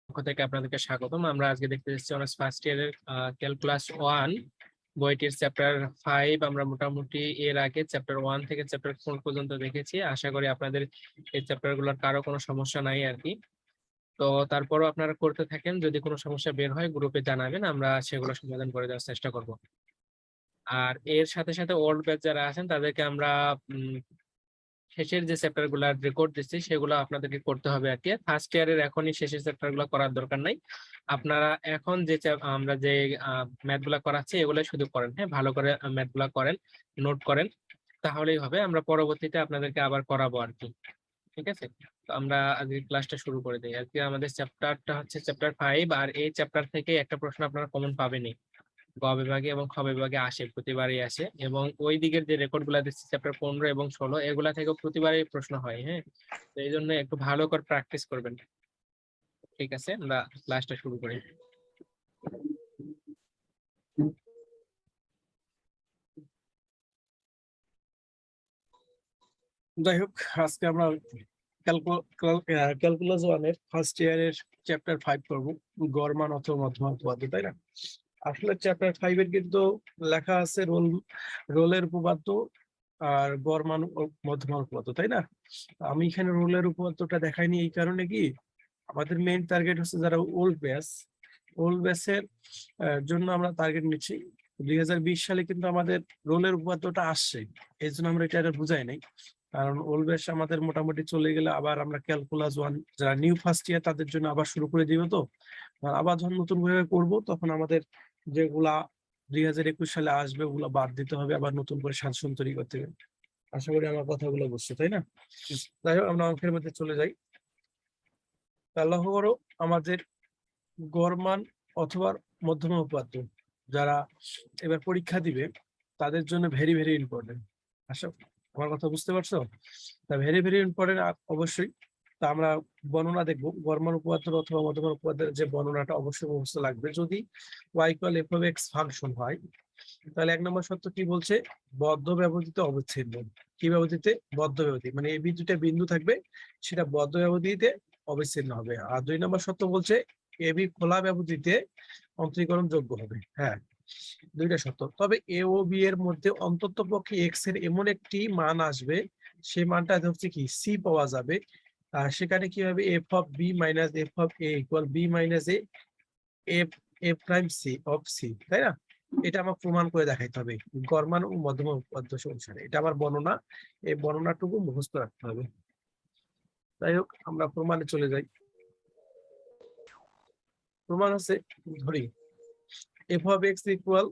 পক্ষ থেকে আপনাদেরকে স্বাগতম। আমরা আজকে দেখতে যাচ্ছি অনার্স ফার্স্ট ইয়ারের ক্যালকুলাস 1 বইটির চ্যাপ্টার 5। আমরা মোটামুটি এর আগে চ্যাপ্টার 1 থেকে চ্যাপ্টার 4 পর্যন্ত দেখেছি। আশা করি আপনাদের এই চ্যাপ্টারগুলোর কারো কোনো সমস্যা নাই আর কি। তো তারপরও আপনারা করতে থাকেন, যদি কোনো সমস্যা বের হয় গ্রুপে জানাবেন, আমরা সেগুলো সমাধান করে দেওয়ার চেষ্টা করব। আর এর সাথে সাথে ওল্ড ব্যাচ যারা আছেন তাদেরকে আমরা শেষের যে চ্যাপ্টার গুলা রেকর্ড দিচ্ছি সেগুলো আপনাদেরকে করতে হবে আর কি। ফার্স্ট ইয়ারের এখনই শেষের চ্যাপ্টার গুলো করার দরকার নাই। আপনারা এখন যে আমরা যে ম্যাথ গুলা করাচ্ছি এগুলো শুধু করেন, হ্যাঁ, ভালো করে ম্যাথ গুলা করেন, নোট করেন, তাহলেই হবে। আমরা পরবর্তীতে আপনাদেরকে আবার করাবো আর কি। ঠিক আছে, তো আমরা আজকে ক্লাসটা শুরু করে দিই। আজকে আমাদের চ্যাপ্টারটা হচ্ছে চ্যাপ্টার 5, আর এই চ্যাপ্টার থেকে একটা প্রশ্ন আপনারা কমন পাবেনই। গ বিভাগে এবং খ বিভাগে আসে, প্রতিবারই আসে, এবং ওই দিকের যে রেকর্ড গুলা দিচ্ছে চ্যাপ্টার 15 এবং 16 এগুলা থেকেও প্রতিবারই প্রশ্ন হয়। হ্যাঁ, তো এই জন্য একটু ভালো করে প্র্যাকটিস করবেন। ঠিক আছে, আমরা ক্লাসটা শুরু করি। যাই হোক, আজকে আমরা ক্যালকুলাস 1-এর ফার্স্ট ইয়ারের চ্যাপ্টার 5 করবো, গড় মান অথবা মধ্যমান উপপাদ্য, তাই না? আসলে চ্যাপ্টার 5-এর কিন্তু লেখা আছে রোলের উপপাদ্য আর গড় মান ও মধ্যমান উপপাদ্য, তাই না? আমি এখানে রোলের উপপাদ্যটা দেখাইনি এই কারণে কি, আমাদের মেইন টার্গেট হচ্ছে যারা ওল্ড ব্যাচের জন্য আমরা টার্গেট নিচ্ছি। 2020 সালে কিন্তু আমাদের রোলের উপপাদ্যটা আসছে, এই জন্য আমরা এটা বুঝাই নাই। কারণ ওল্ড ব্যাচ আমাদের মোটামুটি চলে গেলে আবার আমরা ক্যালকুলাস 1 যারা নিউ ফার্স্ট ইয়ার তাদের জন্য আবার শুরু করে দিব। তো আবার যখন নতুন ভাবে করবো তখন আমাদের যেগুলা 2021 সালে আসবে ওগুলো বাদ দিতে হবে, আবার নতুন করে সাজেশন তৈরি করতে হবে। আশা করি আমার কথাগুলো বুঝছো, তাই না? যাই হোক, আমরা অঙ্কের মধ্যে চলে যাই। লক্ষ্য করো, আমাদের গড় মান অথবা মধ্যমা উপপাদ্য যারা এবার পরীক্ষা দিবে তাদের জন্য ভেরি ভেরি ইম্পর্টেন্ট। আশা আমার কথা বুঝতে পারছো? তা ভেরি ভেরি ইম্পর্টেন্ট অবশ্যই। তা আমরা বর্ণনা দেখবো, গড় মান উপপাদ্য অথবা মধ্যমা উপপাদ্যের যে বর্ণনাটা অবশ্যই মুখস্থ লাগবে। যদি y = f(x) ফাংশন হয়, তাহলে 1 নম্বর শর্ত কি বলছে? বদ্ধ ব্যবধিতে অবিচ্ছেদ্য। কি ব্যবধিতে? বদ্ধ ব্যবধি, মানে এই দুইটা বিন্দু থাকবে, সেটা বদ্ধ ব্যবধিতে অবিচ্ছিন্ন হবে। আর 2 নম্বর শর্ত বলছে এবি খোলা ব্যবধিতে অন্তরীকরণ যোগ্য হবে। হ্যাঁ, দুইটা শর্ত। তবে এ ও বি এর মধ্যে অন্তত পক্ষে এক্স এর এমন একটি মান আসবে, সেই মানটা হচ্ছে কি সি পাওয়া যাবে। সেখানে কি হবে? F of B minus F of A equal B minus A F F prime C of C, তাই না? এটা আমার প্রমাণ করে দেখাইতে হবে গড় মান ও মধ্যমা উপপাদ্য অনুসারে। এটা আমার বর্ণনা, এই বর্ণনাটুকু মুখস্থ রাখতে হবে। যাই হোক, আমরা প্রমাণে চলে যাই। প্রমাণ আছে, ধরি এফ অফ এক্স ইকুয়াল,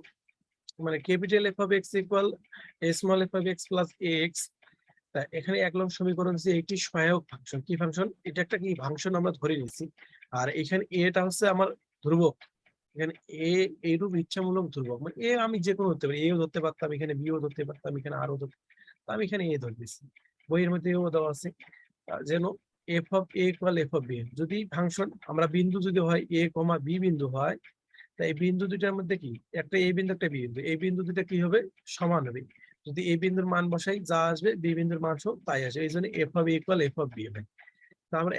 মানে capital F of X equal small F of X plus x. এখানে 1 নং সমীকরণ হচ্ছে একটি সহায়ক ফাংশন। কি ফাংশন? এটা একটা কি ফাংশন আমরা ধরে নিয়েছি। আর এখানে এটা হচ্ছে আমার ধ্রুবক। এখানে এ এইরূপ ইচ্ছামূলক ধ্রুবক, মানে এ আমি যে কোনো ধরতে পারি, এও ধরতে পারতাম, এখানে বিও ধরতে পারতাম, এখানে আরও ধরতে, আমি এখানে এ ধরে দিচ্ছি। বইয়ের মধ্যে এও দেওয়া আছে। যেন F of A equal F of B, যদি ফাংশন আমরা বিন্দু যদি হয় এ কমা বি বিন্দু হয়, তাই এই বিন্দু দুইটার মধ্যে কি একটা এ বিন্দু একটা বি বিন্দু, এই বিন্দু দুইটা কি হবে? সমান হবে। যদি এ বিন্দুর মান বসাই যা আসবে বি বিন্দুর মান সহ তাই আসবে, এই জন্য F of A equal F of B হবে। তা আমরা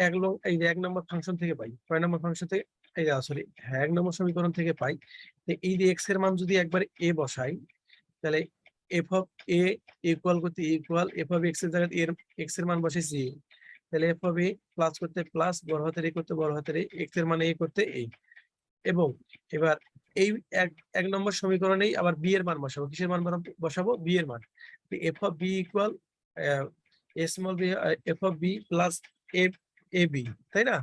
এই 1 নম্বর ফাংশন থেকে পাই, 6 নম্বর ফাংশন থেকে, এই সরি হ্যাঁ 1 নম্বর সমীকরণ থেকে পাই। এই যে এক্স এর মান যদি একবার এ বসাই, তাহলে এফ অফ এ ইকুয়াল করতে ইকুয়াল এফ অফ এক্স এর জায়গায় এর এক্স এর মান বসাইছি, তাহলে এফ অফ এ প্লাস করতে প্লাস, বড় হাতের এ করতে বড় হাতের এক্স এর মানে এ করতে এই। এবং এবার এই 1 নম্বর সমীকরণেই আবার বি এর মান বসাবো। কিসের মান বসাবো? বি এর মান। F of B equal small B F of B plus F A B, তাই না?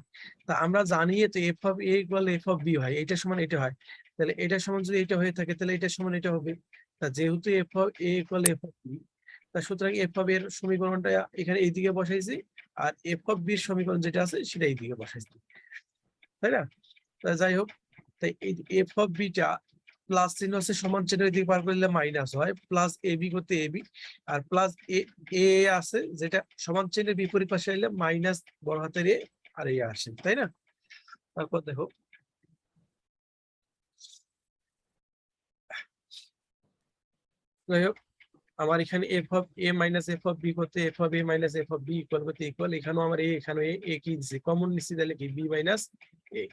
তা আমরা জানি তো F of A equal F of B হয়, এটা সমান এটা হয়, তাহলে এটার সমান যদি এটা হয়ে থাকে তাহলে এটার সমান এটা হবে। তা যেহেতু F of A equal F of B, তা সুতরাং এফ অফ এর সমীকরণটা এখানে এইদিকে বসাইছি, আর এফ অফ বির সমীকরণ যেটা আছে সেটা এইদিকে বসাইছি, তাই না? যাই হোক, তাই এই এফ অফ বিটা প্লাস চিহ্ন আছে, সমান চিহ্ন এদিকে পার করলে মাইনাস হয়, প্লাস এ বি করতে এ বি, আর প্লাস এ এ আছে যেটা সমান চিহ্নের বিপরীত পাশে এলে মাইনাস বড় হাতের এ আর এ আসে, তাই না? তারপর দেখো, যাই হোক, আমার এখানে F of A minus F of B করতে F of A minus F of B equal করতে ইকুয়াল, এখানেও আমার এ, এখানেও এ কি দিচ্ছি কমন নিচ্ছি, তাহলে কি বি মাইনাস এ।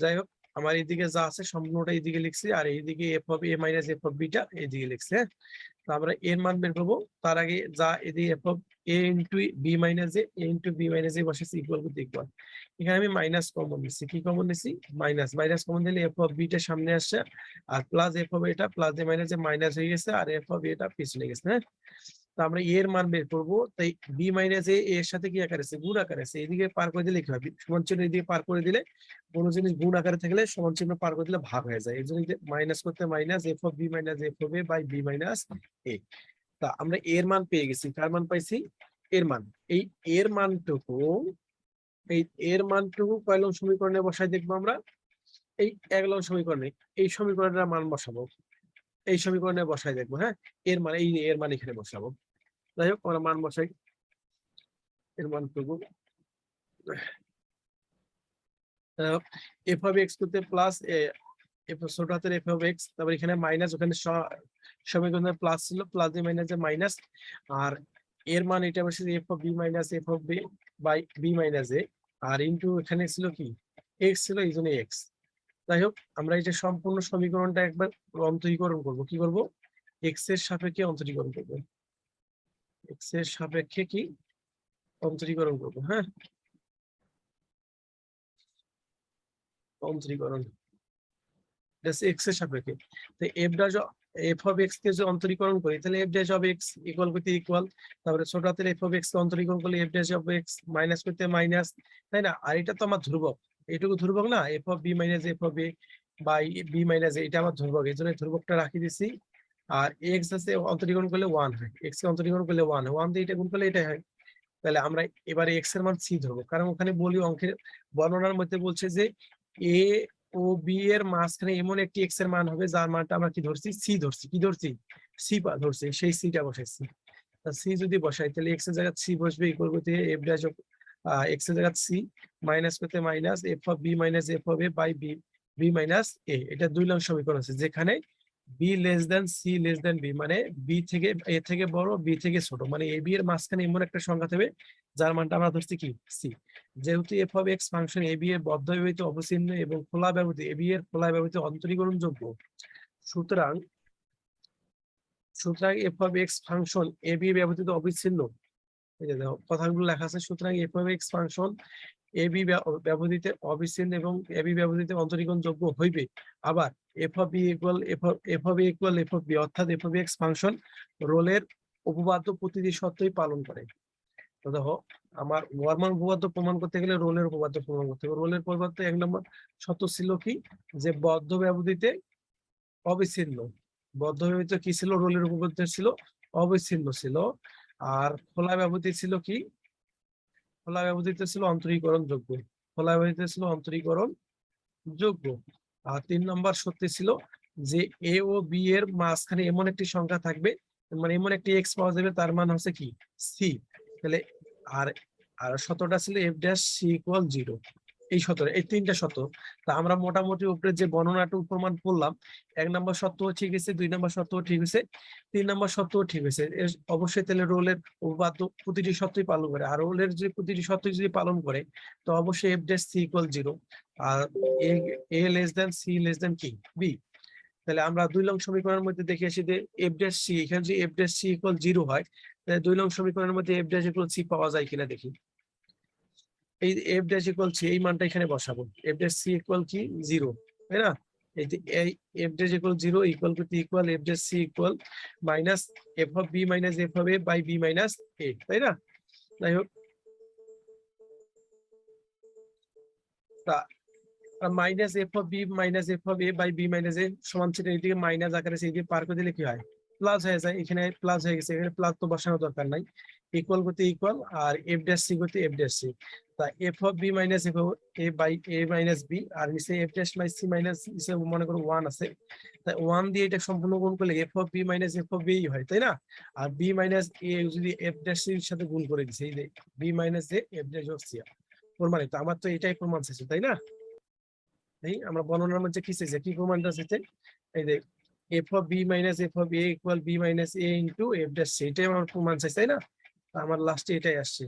যাই হোক, আমার এইদিকে যা আছে সম্পূর্ণটা এইদিকে লিখছি, আর এইদিকে F of A minus F of beta এইদিকে লিখছি। হ্যাঁ, তো আমরা এর মান বের করবো, তার আগে যা এদিকে F of A into B minus A into B minus A বসেছি ইকুয়াল টু ইকুয়াল। এখানে আমি মাইনাস কমন নিচ্ছি। কি কমন নিচ্ছি? মাইনাস। মাইনাস কমন দিলে এফ অফ বিটা সামনে আসছে, আর প্লাস এফ অফ এটা plus A minus A minus হয়ে গেছে, আর এফ অফ এটা পিছনে গেছে। হ্যাঁ, তো আমরা এর মান বের করবো, তাই বি মাইনাস এ এর সাথে কি আকার আছে? গুণ আকার আছে। এদিকে পার করে দিলে কি হবে? সমান চিহ্ন এদিকে পার করে দিলে, কোনো জিনিস গুণ আকারে থাকলে সমান চিহ্ন পার করে দিলে ভাগ হয়ে যায়। এই জন্য মাইনাস করতে minus F of B minus F of A by B minus A. তা আমরা এর মান পেয়ে গেছি। কার মান পাইছি? এর মান। এই এর মানটুকু, এই এর মানটুকু কয় নং সমীকরণে বসাই দেখবো আমরা? এই 1 নং সমীকরণে। এই সমীকরণের মান বসাবো, এই সমীকরণে বসাই দেখবো। হ্যাঁ, এর মান, এই এর মান এখানে বসাবো। যাই হোক, আমরা মান বসাই। এর মানটুকু এফ অফ এক্স করতে প্লাস ছোট হাতের এফ অফ এক্স, তারপর এখানে মাইনাস, ওখানে সমীকরণে প্লাস ছিল, প্লাস দিয়ে মাইনাসে মাইনাস, আর এর মান এটা বসে F of B minus F of B by B minus A, আর ইন্টু এখানে ছিল কি? এক্স ছিল, এই জন্য এক্স। যাই হোক, আমরা এই যে সম্পূর্ণ সমীকরণটা একবার অন্তরীকরণ করব। কি করব? এক্স এর সাপেক্ষে অন্তরীকরণ করব। এক্স এর সাপেক্ষে কি অন্তরীকরণ করব? হ্যাঁ, অন্তরীকরণ এক্স এর সাপেক্ষে। তো F dash F of X কে যদি অন্তরীকরণ করি, তাহলে F dash of X equal করতে ইকুয়াল, তারপরে ছোট হাতের এফ অফ এক্স কে অন্তরীকরণ করলে F dash of X minus করতে মাইনাস, তাই না? আর এটা তো আমার ধ্রুবক, এইটুকু ধ্রুবক না? F of B minus F of A by B minus এটা আমার ধ্রুবক, এই জন্য ধ্রুবকটা রাখি দিছি। আর এক্স আছে, অন্তরীকরণ করলে 1 হয়, এক্স কে অন্তরীকরণ করলে 1 হয়, 1 দিয়ে এটা গুণ করলে এটাই হয়। তাহলে আমরা এবারে এক্স এর মান সি ধরবো, কারণ ওখানে বলি অঙ্কের বর্ণনার মধ্যে বলছে যে এ ও বি এর মাঝখানে এমন একটি এক্স এর মান হবে যার মানটা আমরা কি ধরছি? সি ধরছি। কি ধরছি? সি ধরছি, সেই সিটা বসাইছি। সি যদি বসাই, তাহলে এক্স এর জায়গায় সি বসবে, ইকুয়াল করতে এফ ড্যাশ এক্স এর জায়গায় সি মাইনাস করতে minus F of B minus F of A by B B minus A. এটা 2 নং সমীকরণ আছে, যেখানে B less than C less than B, মানে বি থেকে এ থেকে বড় বি থেকে ছোট, মানে এ বি এর মাঝখানে এমন একটা সংখ্যা থাকবে যার মানটা আমরা ধরছি কি? সি। যেহেতু F of X function A B এর বদ্ধ ব্যবহৃত অবচিন্ন এবং খোলা ব্যবহৃত এ বি এর খোলা ব্যবহৃত অন্তরীকরণ যোগ্য, সুতরাং সুতরাং F of X function A B ব্যবহৃত অবিচ্ছিন্ন। এই যে দেখো কথাগুলো লেখা আছে, সুতরাং F of X function A B ব্যবহৃত অবিচ্ছিন্ন এবং এ বি ব্যবহৃত অন্তরীকরণ যোগ্য হইবে। আবার F of B equal F of A equal F of B, অর্থাৎ এফ অফ এক্স ফাংশন রোলের উপপাদ্য প্রতিটি শর্তই পালন করে। তো দেখো, আমার গড়মান উপপাদ্য প্রমাণ করতে গেলে রোলের উপপাদ্য প্রমাণ করতে হবে। রোলের উপপাদ্য 1 নম্বর শর্ত ছিল কি? যে বদ্ধ ব্যবধিতে অবিচ্ছিন্ন। বদ্ধ ব্যবধিত কি ছিল? রোলের উপপাদ্য ছিল অবিচ্ছিন্ন ছিল। আর খোলা ব্যবধি ছিল কি? খোলা ব্যবধিত ছিল অন্তরীকরণ যোগ্য। খোলা ব্যবধিত ছিল অন্তরীকরণ যোগ্য। আর 3 নম্বর সত্যি ছিল যে এ ও বি এর মাঝখানে এমন একটি সংখ্যা থাকবে, মানে এমন একটি এক্স পাওয়া যাবে তার মান হচ্ছে কি? সি। তাহলে আর আর শতটা ছিল এফ ড্যাশ সি ইকুয়াল 0। এই শতটা, এই 3টা শত। তা আমরা মোটামুটি উপরে যে বর্ণনাটুকু প্রমাণ করলাম, 1 নম্বর শর্তও ঠিক আছে, 2 নম্বর শর্তও ঠিক আছে, 3 নম্বর শর্তও ঠিক আছে। অবশ্যই তাহলে রোলের উপপাদ্য প্রতিটি শর্তই পালন করে, আর রোলের যে প্রতিটি শর্তই যদি পালন করে, তো অবশ্যই এফ ড্যাশ সি ইকুয়াল 0, আর A less than C less than কি? বি। তাহলে আমরা 2 নং সমীকরণের মধ্যে দেখে আসি যে এফ ড্যাশ সি, এখানে যদি এফ ড্যাশ সি ইকুয়াল 0 হয়, তাহলে 2 নং সমীকরণের মধ্যে এফ ড্যাশ ইকুয়াল সি পাওয়া যায় কিনা দেখি। এই এফ ড্যাশ ইকুয়াল সি, এই মানটা এখানে বসাবো। এফ ড্যাশ সি ইকুয়াল কি? 0, তাই না? এই যে এই এফ ড্যাশ ইকুয়াল 0 ইকুয়াল করতে equal F dash C equal minus F of B minus F of A by B minus A, তাই না? যাই হোক, minus F of B minus F of A by B minus A সমান ছিল, এদিকে minus আকারে সেই দিয়ে পার করে দিলে কি হয়? প্লাস হয়ে যায়। এখানে প্লাস হয়ে গেছে, এখানে প্লাস তো বসানোর দরকার নাই। ইকুয়াল করতে ইকুয়াল, আর এফ ড্যাশ সি করতে এফ ড্যাশ সি। তা F of B minus F of A by A minus B, আর নিচে F dash minus C minus হিসেবে মনে করো 1 আছে, তাই 1 দিয়ে এটা সম্পূর্ণ গুণ করলে F of B minus F of B হয়, তাই না? আর বি মাইনাস এ যদি এফ ড্যাশ সির সাথে গুণ করে দিছে, এই যে B minus A F dash of C প্রমাণিত। আমার তো এটাই প্রমাণ শেষ, তাই না? এই আমরা বর্ণনার মধ্যে কি চাইছে, কি প্রমাণটা চাইছে? এই যে F of B minus F of A equal B minus A into F dash, এটাই আমার প্রমাণ চাইছে, তাই না? আমার লাস্টে এটাই আসছে।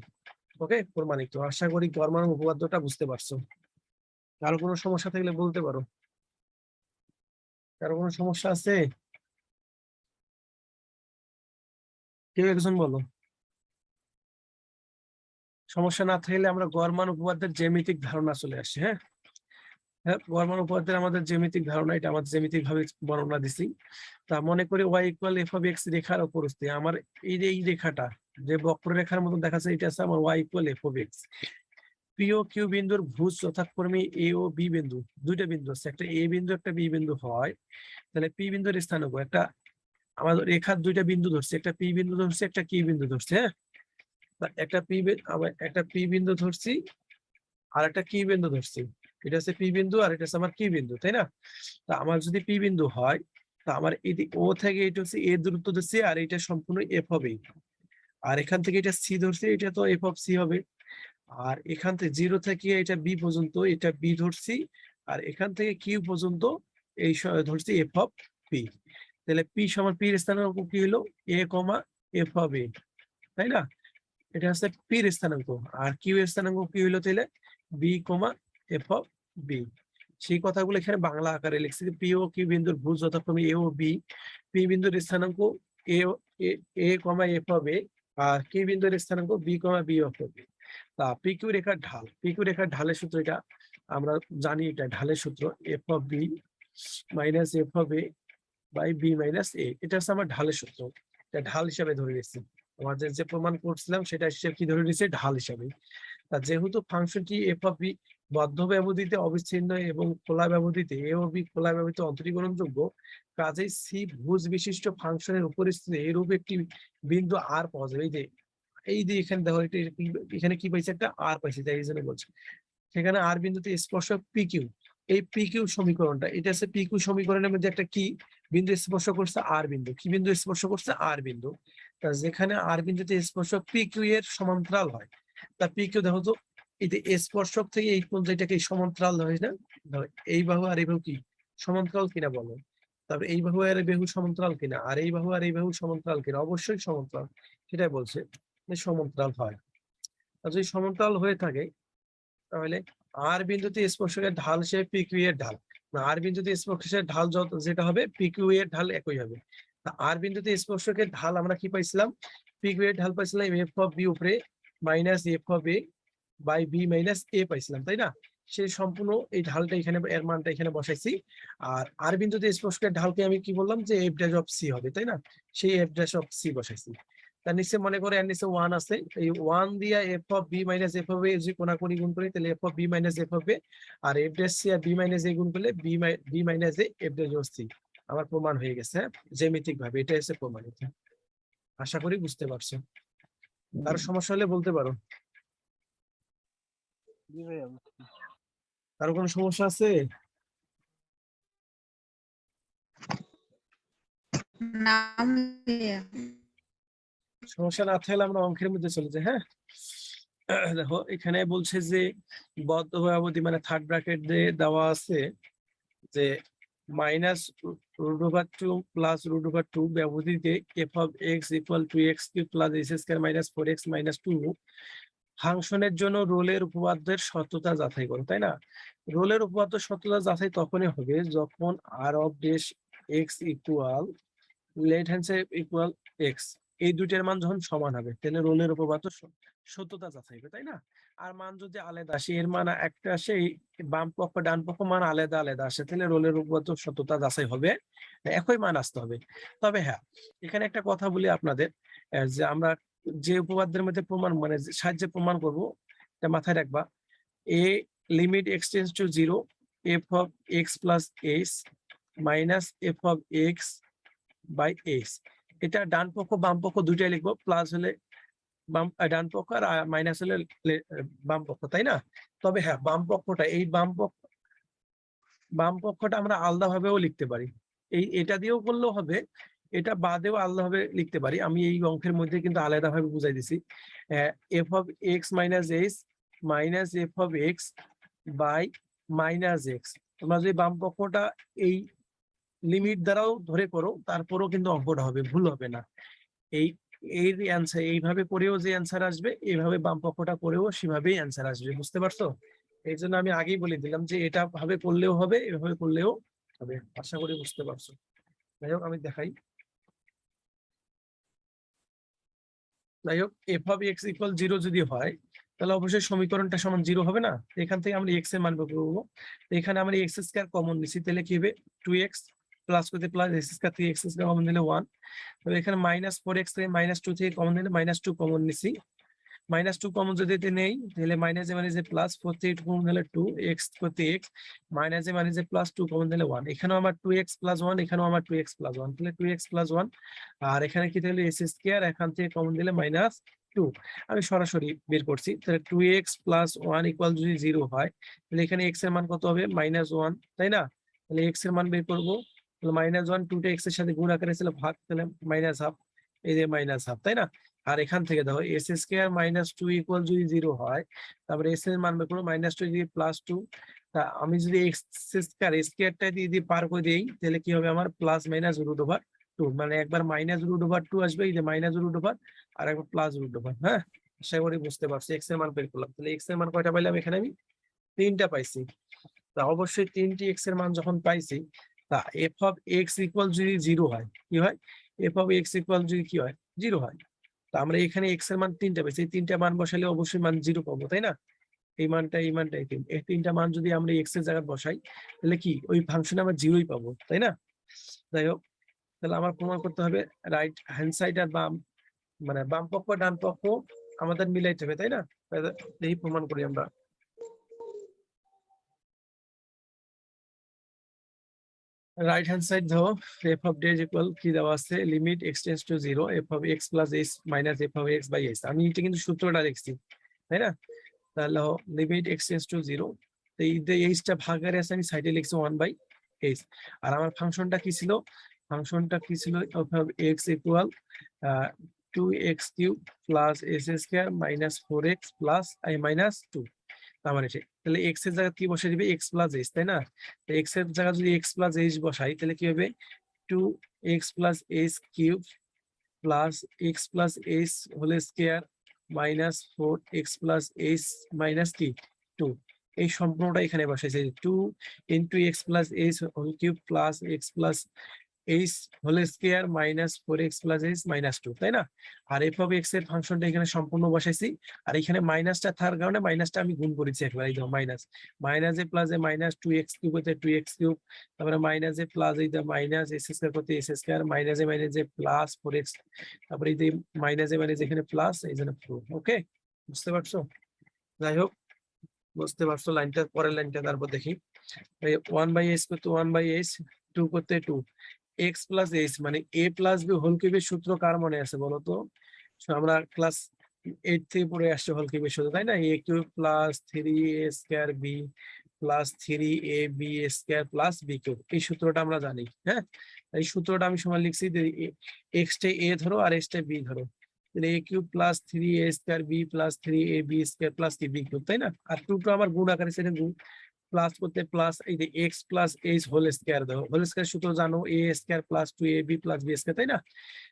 ওকে, প্রমাণিত। আশা করি গড় মান উপপাদ্যটা বুঝতে পারছো। কারো কোনো সমস্যা থাকলে বলতে পারো। কারো কোনো সমস্যা আছে? কেউ একজন বলো। সমস্যা না থাকলে আমরা গড় মান উপপাদ্যের জ্যামিতিক ধারণা চলে আসছে। হ্যাঁ, হ্যাঁ, গড় মান উপপাদ্যের আমাদের জ্যামিতিক ধারণা, এটা আমাদের জ্যামিতিক ভাবে বর্ণনা দিছি। তা মনে করি y equal F of x রেখার উপর আমার এই রেখাটা যে বক্ররেখার মতো দেখাচ্ছে, এটা আছে আমার y equal F of X. P ও কিউ বিন্দুর ভুজ যথাক্রমে এ ও বি বিন্দু, দুইটা বিন্দু আছে, একটা এ বিন্দু একটা বি বিন্দু হয়, তাহলে পি বিন্দুর স্থানাঙ্ক, একটা আমাদের রেখার দুইটা বিন্দু ধরছে, একটা পি বিন্দু ধরছে একটা কিউ বিন্দু ধরছে। হ্যাঁ, একটা আবার একটা পি বিন্দু ধরছি আর একটা কিউ বিন্দু ধরছি। এটা হচ্ছে পি বিন্দু আর এটা হচ্ছে আমার কিউ বিন্দু, তাই না? তা আমার যদি পি বিন্দু হয়, তা আমার এদিক ও থেকে এটা হচ্ছে এ দূরত্ব ধরছি আর এটা সম্পূর্ণ এফ হবে। আর এখান থেকে এটা সি ধরছি, এটা তো এফ অফ সি হবে। আর এখান থেকে জিরো থেকে এটা বি পর্যন্ত এটা বি ধরছি, আর এখান থেকে কিউ পর্যন্ত এই ধরছি এফ অফ পি। তাহলে পি সমান পি এর স্থানাঙ্ক কি হলো? এ কমা এফ অফ এ, তাই না? এটা হচ্ছে পি এর স্থানাঙ্ক। আর কিউ এর স্থানাঙ্ক কি হলো তাহলে? B comma F of B. সেই কথাগুলো এখানে বাংলা আকারে লিখছি। পি ও কিউ বিন্দুর ভুজ যথাক্রমে এ ও বি, পি বিন্দুর স্থানাঙ্ক A A comma F of A, আর কিউ বিন্দুর স্থানাঙ্ক B comma B of B. তা পি কিউ রেখার ঢাল, পি কিউ রেখার ঢালের সূত্র এটা আমরা জানি, এটা ঢালের সূত্র F of B minus F of A by B minus A. এটা হচ্ছে আমার ঢালের সূত্র, এটা ঢাল হিসাবে ধরে নিচ্ছি। আমাদের যে প্রমাণ করছিলাম সেটা হিসেবে কি ধরে নিচ্ছে? ঢাল হিসাবে। তা যেহেতু ফাংশনটি এফ অফ বি বদ্ধ ব্যবধিতে অবিচ্ছিন্ন এবং খোলা ব্যবধিতে এ ও বি খোলা ব্যবধিতে অন্তরীকরণযোগ্য, কাজেই সি ভুজ বিশিষ্ট ফাংশনের উপরিস্থিতি এরূপ একটি বিন্দু আর পাওয়া যাবে। এই যে এখানে দেখো, এখানে কি পাইছে? একটা আর পাইছে, তাই এই জন্য বলছে সেখানে আর বিন্দুতে স্পর্শক পি কিউ। এই পি কিউ সমীকরণটা, এটা হচ্ছে পি কিউ সমীকরণের মধ্যে একটা কি বিন্দু স্পর্শ করছে? আর বিন্দু। কি বিন্দু স্পর্শ করছে? আর বিন্দু। তা যেখানে আর বিন্দুতে স্পর্শক পি কিউ এর সমান্তরাল হয়, তা পি কিউ দেখো তো, এই যে স্পর্শক থেকে এই পর্যন্ত এটাকে সমান্তরাল হয় না? এই বাহু আর এই বাহু কি সমান্তরাল কিনা বলো? তারপরে এই বাহু আর এই বাহু সমান্তরাল কিনা, আর এই বাহু আর এই বাহু সমান্তরাল কিনা? অবশ্যই সমান্তরাল, সেটাই বলছে যে সমান্তরাল হয়। আর যদি সমান্তরাল হয়ে থাকে তাহলে আর বিন্দুতে স্পর্শকের ঢাল হিসেবে পি কিউ এর ঢাল, আর বিন্দুতে স্পর্শকের ঢাল যেটা হবে পি কিউ এর ঢাল একই হবে। আর বিন্দুতে স্পর্শকের ঢাল আমরা কি পাইছিলাম? পি কিউ এর ঢাল পাইছিলাম এফ অফ বি উপরে minus F of A by B minus A পাইছিলাম, তাই না? সেই সম্পূর্ণ এই ঢালটা এখানে, এর মানটা এখানে বসাইছি। আর বিন্দুতে স্পর্শকের ঢালকে আমি কি বললাম? যে এফ ড্যাশ অফ সি হবে, তাই না? সেই এফ ড্যাশ অফ সি বসাইছি। তার নিচে মনে করে এর নিচে ওয়ান আছে, এই ওয়ান দিয়া F of B minus F of A যদি কোনাকুনি গুণ করি তাহলে F of B minus F of A, আর এফ ড্যাশ সি আর বি মাইনাস এ গুণ করলে B minus A F dash of C. আমার প্রমাণ হয়ে গেছে। হ্যাঁ, জ্যামিতিক ভাবে এটা এসে প্রমাণিত। আশা করি বুঝতে পারছো। কারো সমস্যা হলে বলতে পারো। কারো কোনো সমস্যা আছে? নাম দিয়ে সমস্যা না থাকলে আমরা অঙ্কের মধ্যে চলে যাই। হ্যাঁ, দেখো এখানে বলছে যে বদ্ধ ব্যবধি মানে থার্ড ব্র্যাকেট দিয়ে দেওয়া আছে যে minus root over 2 plus root over 2 ব্যবধিতে F of X equal to X cube plus X square minus 4x minus 2 ফাংশনের জন্য রোলের উপপাদ্যের সত্যতা যাচাই করো, তাই না? রোলের উপপাদ্য সত্যতা যাচাই তখনই হবে যখন R of dash X equal left hand side equal X, এই দুইটার মান যখন সমান হবে তাহলে রোলের উপপাদ্য সত্যতা যাচাই হবে, তাই না? আর মান যদি আলাদা আসে, এর মান একটা আসে, বাম পক্ষ ডান পক্ষ মান আলাদা আলাদা আসে, তাহলে রোলের উপপাদ্য সত্যতা যাচাই হবে, একই মান আসতে হবে। তবে হ্যাঁ, এখানে একটা কথা বলি আপনাদের, যে আমরা যে উপপাদ্যের মধ্যে প্রমাণ মানে সাহায্যে প্রমাণ করব, এটা মাথায় রাখবা। এ limit X tends to 0 F of X plus S minus F of X by X. এটা ডান পক্ষ বাম পক্ষ দুইটাই লিখবো, প্লাস হলে বাম ডান পক্ষ আর মাইনাস হলে বাম পক্ষ, তাই না? তবে হ্যাঁ, বাম পক্ষটা, এই বাম পক্ষটা আমরা আলাদা ভাবেও লিখতে পারি। এটা দিয়েও করলেও হবে, এটা বাদেও আলাদা ভাবে লিখতে পারি। আমি এই অঙ্কের মধ্যে কিন্তু আলাদা ভাবে বুঝাই দিছি। F of X minus S minus F of X by minus X. তোমরা যদি বাম পক্ষটা এই লিমিট দ্বারাও ধরে করো তারপরও কিন্তু অঙ্কটা হবে, ভুল হবে না। এই এর অ্যান্সার এইভাবে করেও যে অ্যান্সার আসবে, এইভাবে বাম পক্ষটা করেও সেভাবেই অ্যান্সার আসবে। বুঝতে পারছো? এই জন্য আমি আগেই বলে দিলাম যে এটা ভাবে করলেও হবে, এভাবে করলেও হবে। আশা করি বুঝতে পারছো। যাই হোক আমি দেখাই। যাই হোক এফ অফ এক্স ইকুয়াল 0 যদি হয় তাহলে অবশ্যই সমীকরণটা সমান 0 হবে না। এখান থেকে আমরা এক্স এর মান বের করবো। এখানে আমরা এক্স স্কয়ার কমন নিছি, তাহলে কি হবে 2x প্লাস করতে প্লাস এক্স স্কয়ার থেকে এক্স স্কয়ার কমন নিলে 1। তবে এখানে -4x থেকে -2 থেকে কমন নিলে -2 কমন নিছি। -2 কমন যদি নেই তাহলে মাইনাস এ মানে যে প্লাস 4 থেকে 2 কমন হলে 2 x করতে x, মাইনাস এ মানে যে প্লাস 2 কমন দিলে 1। এখানেও আমার 2x প্লাস 1, এখানেও আমার 2x প্লাস 1, তাহলে 2x প্লাস 1। আর এখানে কি তাহলে এস স্কয়ার, এখান থেকে কমন দিলে -2। আমি সরাসরি বের করছি, তাহলে 2x প্লাস 1 ইকুয়াল যদি 0 হয় তাহলে এখানে x এর মান কত হবে -1, তাই না? তাহলে x এর মান বের করবো, তাহলে -1 2 টা x এর সাথে গুণ আকারে ছিল ভাগ, তাহলে -1/2, এই যে -1/2, তাই না? আর এখান থেকে দেখো এস স্কয়ার -2 ইকুয়াল যদি 0 হয়, তারপরে এস এর মান বের করবো -2 দিয়ে +2। তা আমি যদি এক্স স্কয়ারটা দিয়ে পার করে দিই তাহলে কি হবে আমার +-√2, মানে একবার -√2 আসবে, এই যে -√, আর একবার +√। হ্যাঁ, আশা করি বুঝতে পারছি। এক্স এর মান বের করলাম, তাহলে এক্স এর মান কয়টা পাইলাম? এখানে আমি 3টা পাইছি। তা অবশ্যই 3টি এক্স এর মান যখন পাইছি, তা এফ অফ এক্স ইকুয়াল যদি 0 হয়, কি হয়? এফ অফ এক্স ইকুয়াল যদি কি হয়? 0 হয়। তা আমরা এখানে এক্স এর মান 3টা পেয়েছি, এই 3টা মান বসালে অবশ্যই মান 0 পাবো, তাই না? এই মানটা, এই মানটা, এই 3টা মান যদি আমরা এক্স এর জায়গায় বসাই তাহলে কি ওই ফাংশনে আমরা 0ই পাবো, তাই না? যাই হোক, তাহলে আমার প্রমাণ করতে হবে রাইট হ্যান্ড সাইড আর বাম, মানে বাম পক্ষ ডান পক্ষ আমাদের মিলাইতে হবে, তাই না? এই প্রমাণ করি আমরা। রাইট হ্যান্ড সাইড ধরো এফ অফ ডি ইকুয়াল কি দেওয়া আছে, limit X tends to 0 F of X plus S minus F of X by S. আমি এটা কিন্তু সূত্রটা লিখছি, তাই না? তাহলে লিমিট এক্স টেন্ডস টু 0, এই যে এইচটা ভাগের আছে আমি সাইডে লিখছি 1/h। আর আমার ফাংশনটা কি ছিল? ফাংশনটা কি ছিল? F of X equal 2x³ plus S square minus 4x plus i minus 2। আমার এসে তাহলে এক্স এর জায়গায় কি বসে দিবে? এক্স প্লাস এইচ, তাই না? এক্স এর জায়গায় যদি এক্স প্লাস এইচ বসাই তাহলে কি হবে? 2x plus H cube plus X plus H whole square minus 4x plus H minus কি 2। এই সম্পূর্ণটা এখানে বসাইছে 2 into X plus H whole cube plus X plus H whole square minus 4x plus H minus 2, তাই না? আর F of X এর ফাংশনটা এখানে সম্পূর্ণ বসাইছি। আর এখানে মাইনাসটা থাকার কারণে মাইনাসটা আমি গুণ করেছি একবার, এই দেখো minus minus A plus A minus 2x³ হতে 2x³, তারপরে মাইনাস এ প্লাস এই যে মাইনাস এস স্কয়ার করতে S square minus A plus 4x, তারপরে এই যে মাইনাস এ এখানে প্লাস, এই জন্য 4। ওকে, বুঝতে পারছো? যাই হোক, বুঝতে পারছো লাইনটা, পরের লাইনটা তারপর দেখি। 1/s করতে 1/s, 2 করতে 2, এক্স প্লাস এইচ মানে এ প্লাস বি হোল কিউবের সূত্র কার মনে আছে বলো তো? আমরা ক্লাস 8 থেকে পড়ে আসছে হোল কিউবের সূত্র, তাই না? A cube plus 3a square B plus 3ab square plus B cube, এই সূত্রটা আমরা জানি। হ্যাঁ, এই সূত্রটা আমি সময় লিখছি, এক্সটা এ ধরো আর এক্সটা বি ধরো, তাহলে A cube plus 3a square B plus 3ab square plus কি বি কিউব, তাই না? আর 2 টো আমার গুণ আকারে, সেটা গুণ প্লাস করতে প্লাস এই যে X plus H whole square দাও, হোল স্কয়ার সূত্র জানো, A square plus 2ab plus B square, তাই না?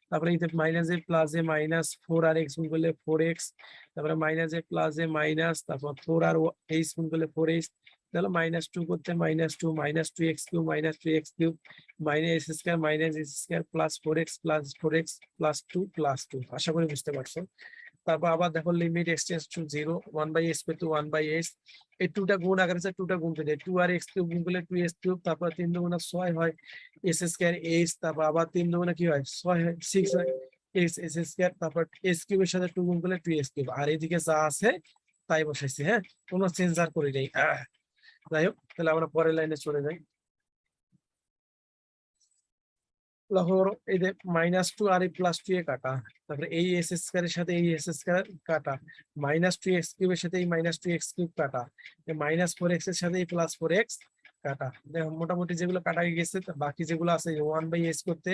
তারপরে এই যে minus A plus A minus 4 আর এক্স গুণ করলে 4x, তারপরে minus A plus A minus, তারপর 4 আর এইচ গুণ করলে 4h, তাহলে -2 করতে -2 -2x³ minus 2x³ minus S square minus S square plus 4x plus 2 plus 2। আশা করি বুঝতে পারছো। তারপর আবার দেখো limit X tends to 0 1/s পেতে 1/s, এই 2টা গুণ আকারে আছে, 2টা গুণ করে 2 আর x³ গুণ করলে 2s³ তারপর 3 দুগুণে 6 হয় s স্কয়ার h, তারপর আবার 3 দুগুণে কি হয় 6 হয় 6 হয় s স্কয়ার, তারপর s³ এর সাথে 2 গুণ করলে 2s³। আর এদিকে যা আছে তাই বসাইছি। হ্যাঁ, কোনো চেঞ্জ আর করি নাই। যাই হোক, তাহলে আমরা পরের লাইনে চলে যাই। লাহোর এই যে -2 আর এই +2 এ কাটা, তারপরে এই এস স্কয়ারের সাথে এই এস স্কয়ার কাটা, -2x³ এর সাথে এই -2x³ কাটা, -4x এর সাথে এই +4x কাটা। দেখো মোটামুটি যেগুলো কাটা গেছে, বাকি যেগুলো আছে 1/s করতে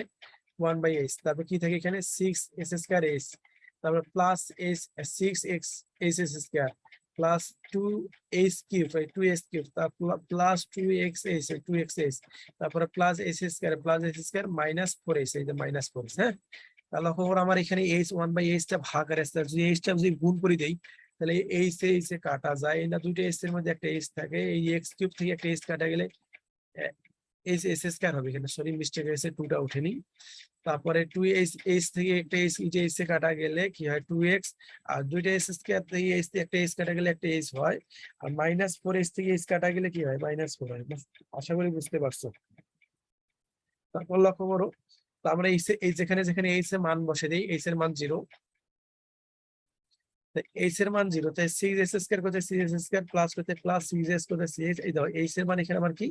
1/s, তারপর কি থাকে এখানে 6s²h, তারপর plus h 6x h square plus 2h³ 2s³, তারপর প্লাস 2xh 2xh, তারপরে প্লাস s² মাইনাস 4h, এই যে মাইনাস 4h। হ্যাঁ, তাহলে আমার এখানে h 1/h টা ভাগ আর যদি h টা যদি গুণ করে দেই তাহলে এইচ এ কাটা যায় না, দুইটা এইচ এর মধ্যে একটা এইচ থাকে, এই এক্স কিউব থেকে একটা এইচ কাটা গেলে এইচ এস স্কয়ার হবে, এখানে সরি মিস্টেক হয়েছে, টুটা উঠেনি। তারপরে টু এইচ থেকে একটা এইচ এইচ এ কাটা গেলে কি হয় 2x, আর দুইটা এইচ স্কয়ার থেকে এইচ একটা এইচ কাটা গেলে একটা এইচ হয়, আর -4 এইচ থেকে এইচ কাটা গেলে কি হয় -4 হয়। আশা করি বুঝতে পারছো। তারপর লক্ষ্য করো, তো আমরা এই যেখানে যেখানে এইচ এর মান বসে দিই, এইচ এর মান 0, এইচ এর মান 0, তাই 6s² করতে 6s² প্লাস করতে প্লাস 6s করতে 6, এই দাও এইচ এর মান এখানে আমার কি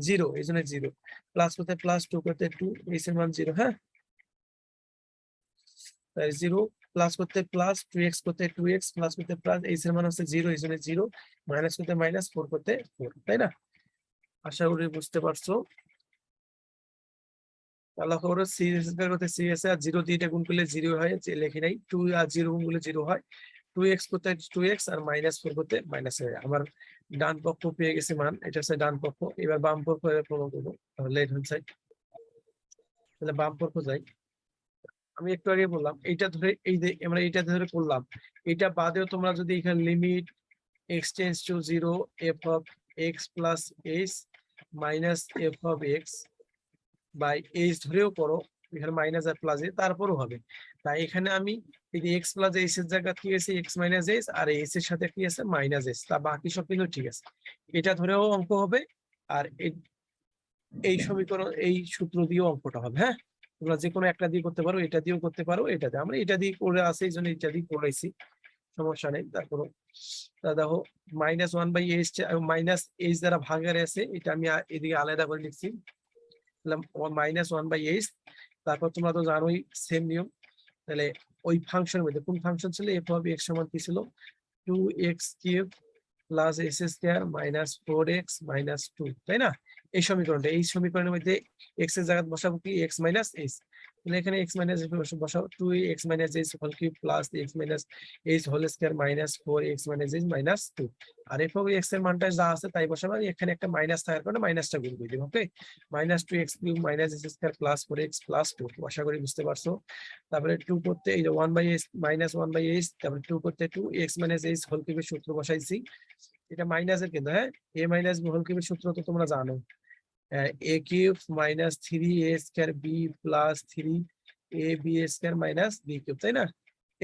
0, এই জন্য 0, প্লাস করতে প্লাস 2 করতে 2, এইচ এর মান 0, হ্যাঁ 0, প্লাস করতে প্লাস 2x করতে 2x, প্লাস করতে প্লাস, এইচ এর মান হচ্ছে 0, এই জন্য 0, মাইনাস করতে মাইনাস 4 করতে 4, তাই না? আশা করি বুঝতে পারছো। তাহলে খবর সিএস² করতে সিএস আর 0 দিয়ে এটা গুণ করলে 0 হয়, যে লেখি নাই, 2 আর 0 গুণ করলে 0 হয়, 2x করতে 2x আর -4 করতে মাইনাস হয়। আমার ডান পক্ষ পেয়ে গেছে মান, এটা হচ্ছে ডান পক্ষ। এবার বাম পক্ষ প্রমাণ করবো, লেফট হ্যান্ড সাইড। তাহলে বাম পক্ষ যাই, আমি একটু আগে বললাম এইটা ধরে, এই যে আমরা এইটা ধরে করলাম, এটা বাদেও তোমরা যদি এখানে limit x tends to 0 f of x plus h minus f of x by h ধরেও করো, এখানে মাইনাস আর প্লাস এ তারপরও হবে। তাই এখানে আমি এই যে x প্লাস h এর জায়গা কি আছে x মাইনাস h, আর h এর সাথে কি আছে মাইনাস h, তা বাকি সব কিন্তু ঠিক আছে। এটা ধরেও অঙ্ক হবে, আর এই সমীকরণ এই সূত্র দিয়েও অঙ্কটা হবে। হ্যাঁ, তোমরা যে কোনো একটা দিয়ে করতে পারো, এটা দিয়েও করতে পারো, এটা দিয়ে আমরা এটা দিয়ে করে আসে, এই জন্য এটা দিয়ে করেছি, সমস্যা নেই। তারপর দেখো -1/h মাইনাস h দ্বারা ভাগের আছে, এটা আমি এদিকে আলাদা করে লিখছি, -1/h। তারপর তোমরা তো জানোই সেম নিয়ম, তাহলে ওই ফাংশনের মধ্যে কোন ফাংশন ছিল, f অফ x সমান কি ছিল 2x³ plus s² minus 4x minus 2, তাই না? এই সমীকরণটা, এই সমীকরণের মধ্যে x এর জায়গায় বসাবো কি x মাইনাস h, তাহলে এখানে x মাইনাস বসাও 2x minus h whole cube plus x minus h whole square minus 4x minus h minus 2, আর f অফ x এর মানটা যা আছে তাই বসাবো, এখানে একটা মাইনাস থাকার কারণে মাইনাসটা গুণ করে দিব। ওকে, -2x³ minus h square plus 4x plus 2, আশা করি বুঝতে পারছো। তারপরে 2 করতে এই যে 1/h মাইনাস 1/h, তারপরে 2 করতে 2x মাইনাস h হোল কিউবের সূত্র বসাইছি, এটা মাইনাসের কিন্তু, হ্যাঁ a মাইনাস b হোল কিউবের সূত্র তো তোমরা জানো, a cube minus 3a square b plus 3ab square minus b cube, তাই না?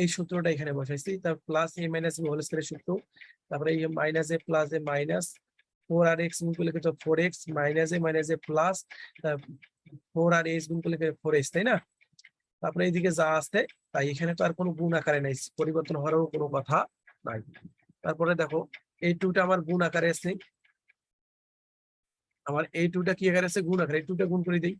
এই সূত্রটা এখানে বসাইছি, তারপর plus a minus b whole স্কয়ারের সূত্র, তারপরে এই minus a plus a minus 4 আর x গুণ করলে কিন্তু 4x মাইনাস a প্লাস 4 আর h গুণ করলে 4h, তাই না? তারপরে এইদিকে যা আছে তাই, এখানে তো আর কোনো গুণ আকারে নাই, পরিবর্তন হওয়ারও কোনো কথা নাই। তারপরে দেখো এই 2টা আমার গুণ আকারে আছে, আমার এই 2টা কি আকারে আছে গুণ আকারে, এই 2টা গুণ করে দেই,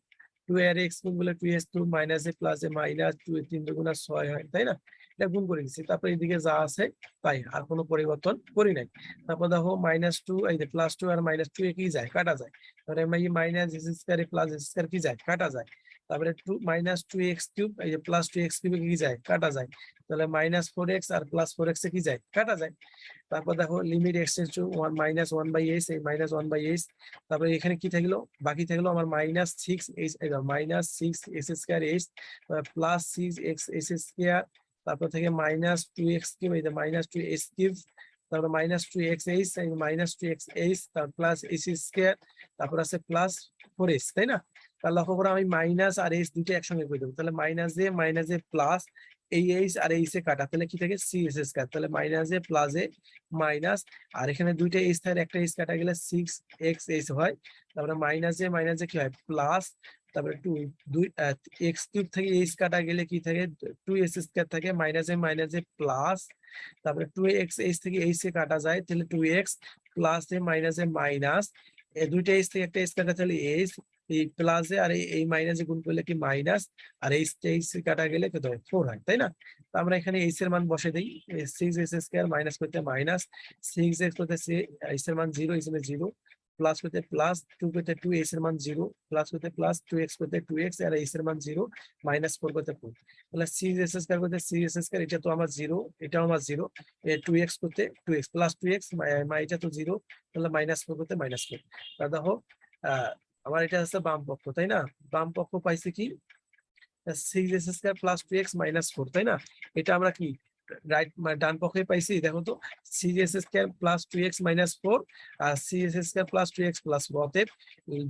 2 আর x গুণ করলে 2s, 2 minus a plus a minus 2 এর 3 দুগুণা 6 হয়, তাই না? এটা গুণ করে দিচ্ছি, তারপর এইদিকে যা আছে তাই, আর কোনো পরিবর্তন করি নাই। তারপর দেখো -2 এই যে +2 আর -2 এ কি যায় কাটা যায়, তাহলে এই minus s square plus s square কি যায় কাটা যায়, তারপরে 2 -2x³ এই যে +2x³ কি যায় কাটা যায়, তাহলে -4x আর +4x এ কি যায় কাটা যায়। তারপর দেখো limit x tends two 1 -1/h, এই -1/h, তারপরে এখানে কি থাকলো বাকি থাকলো আমার -6h -6s² প্লাস 6x(h)² তারপর থেকে -2x³ এই যে -2h³, তারপর -2xh এই -2xh, তারপর প্লাস h², তারপর আছে প্লাস 4h, তাই না? তাহলে লক্ষ্য করো আমি মাইনাস আর h দুটো একসঙ্গে করে দেবো, তাহলে -a প্লাস এই h আর h এ কাটা, তাহলে কি থাকে c(s²), তাহলে -a প্লাস a মাইনাস, আর এখানে দুইটা h থাকে, একটা h কাটা গেলে 6xh হয়, তারপরে -a কি হয় প্লাস, তারপরে 2 x³ থেকে h কাটা গেলে কি থাকে 2s² থাকে, -a প্লাস, তারপরে 2xh থেকে h এ কাটা যায়, তাহলে 2x প্লাস a মাইনাস, এই দুইটা h থেকে একটা h কাটা, তাহলে h, এই প্লাস এ আর এই মাইনাসে গুণ করলে কি মাইনাস, আর h কাটা গেলে কত হয় 4 হয়, তাই না? তো আমরা এখানে h এর মান বসে দেই, 6s² মাইনাস করতে মাইনাস 6x করতে h এর মান 0, এই জন্য 0, প্লাস করতে প্লাস 2 করতে 2 h এর মান 0, প্লাস করতে প্লাস 2x করতে 2x আর h এর মান 0, -4 করতে 4, তাহলে 6s² করতে 6s², এটা তো আমার 0, এটাও আমার 0, 2x করতে 2x প্লাস 2x এটা তো 0, তাহলে -4 করতে -4। তা দেখো আমার এটা হচ্ছে বাম পক্ষ, তাই না? বাম পক্ষ পাইছে কি 6s² প্লাস 2x -4, তাই না? এটা আমরা কি রাইট ডান পক্ষে পাইছি, দেখো তো CS square plus 2x minus 4 আর CS square plus 2x plus 4। অতএব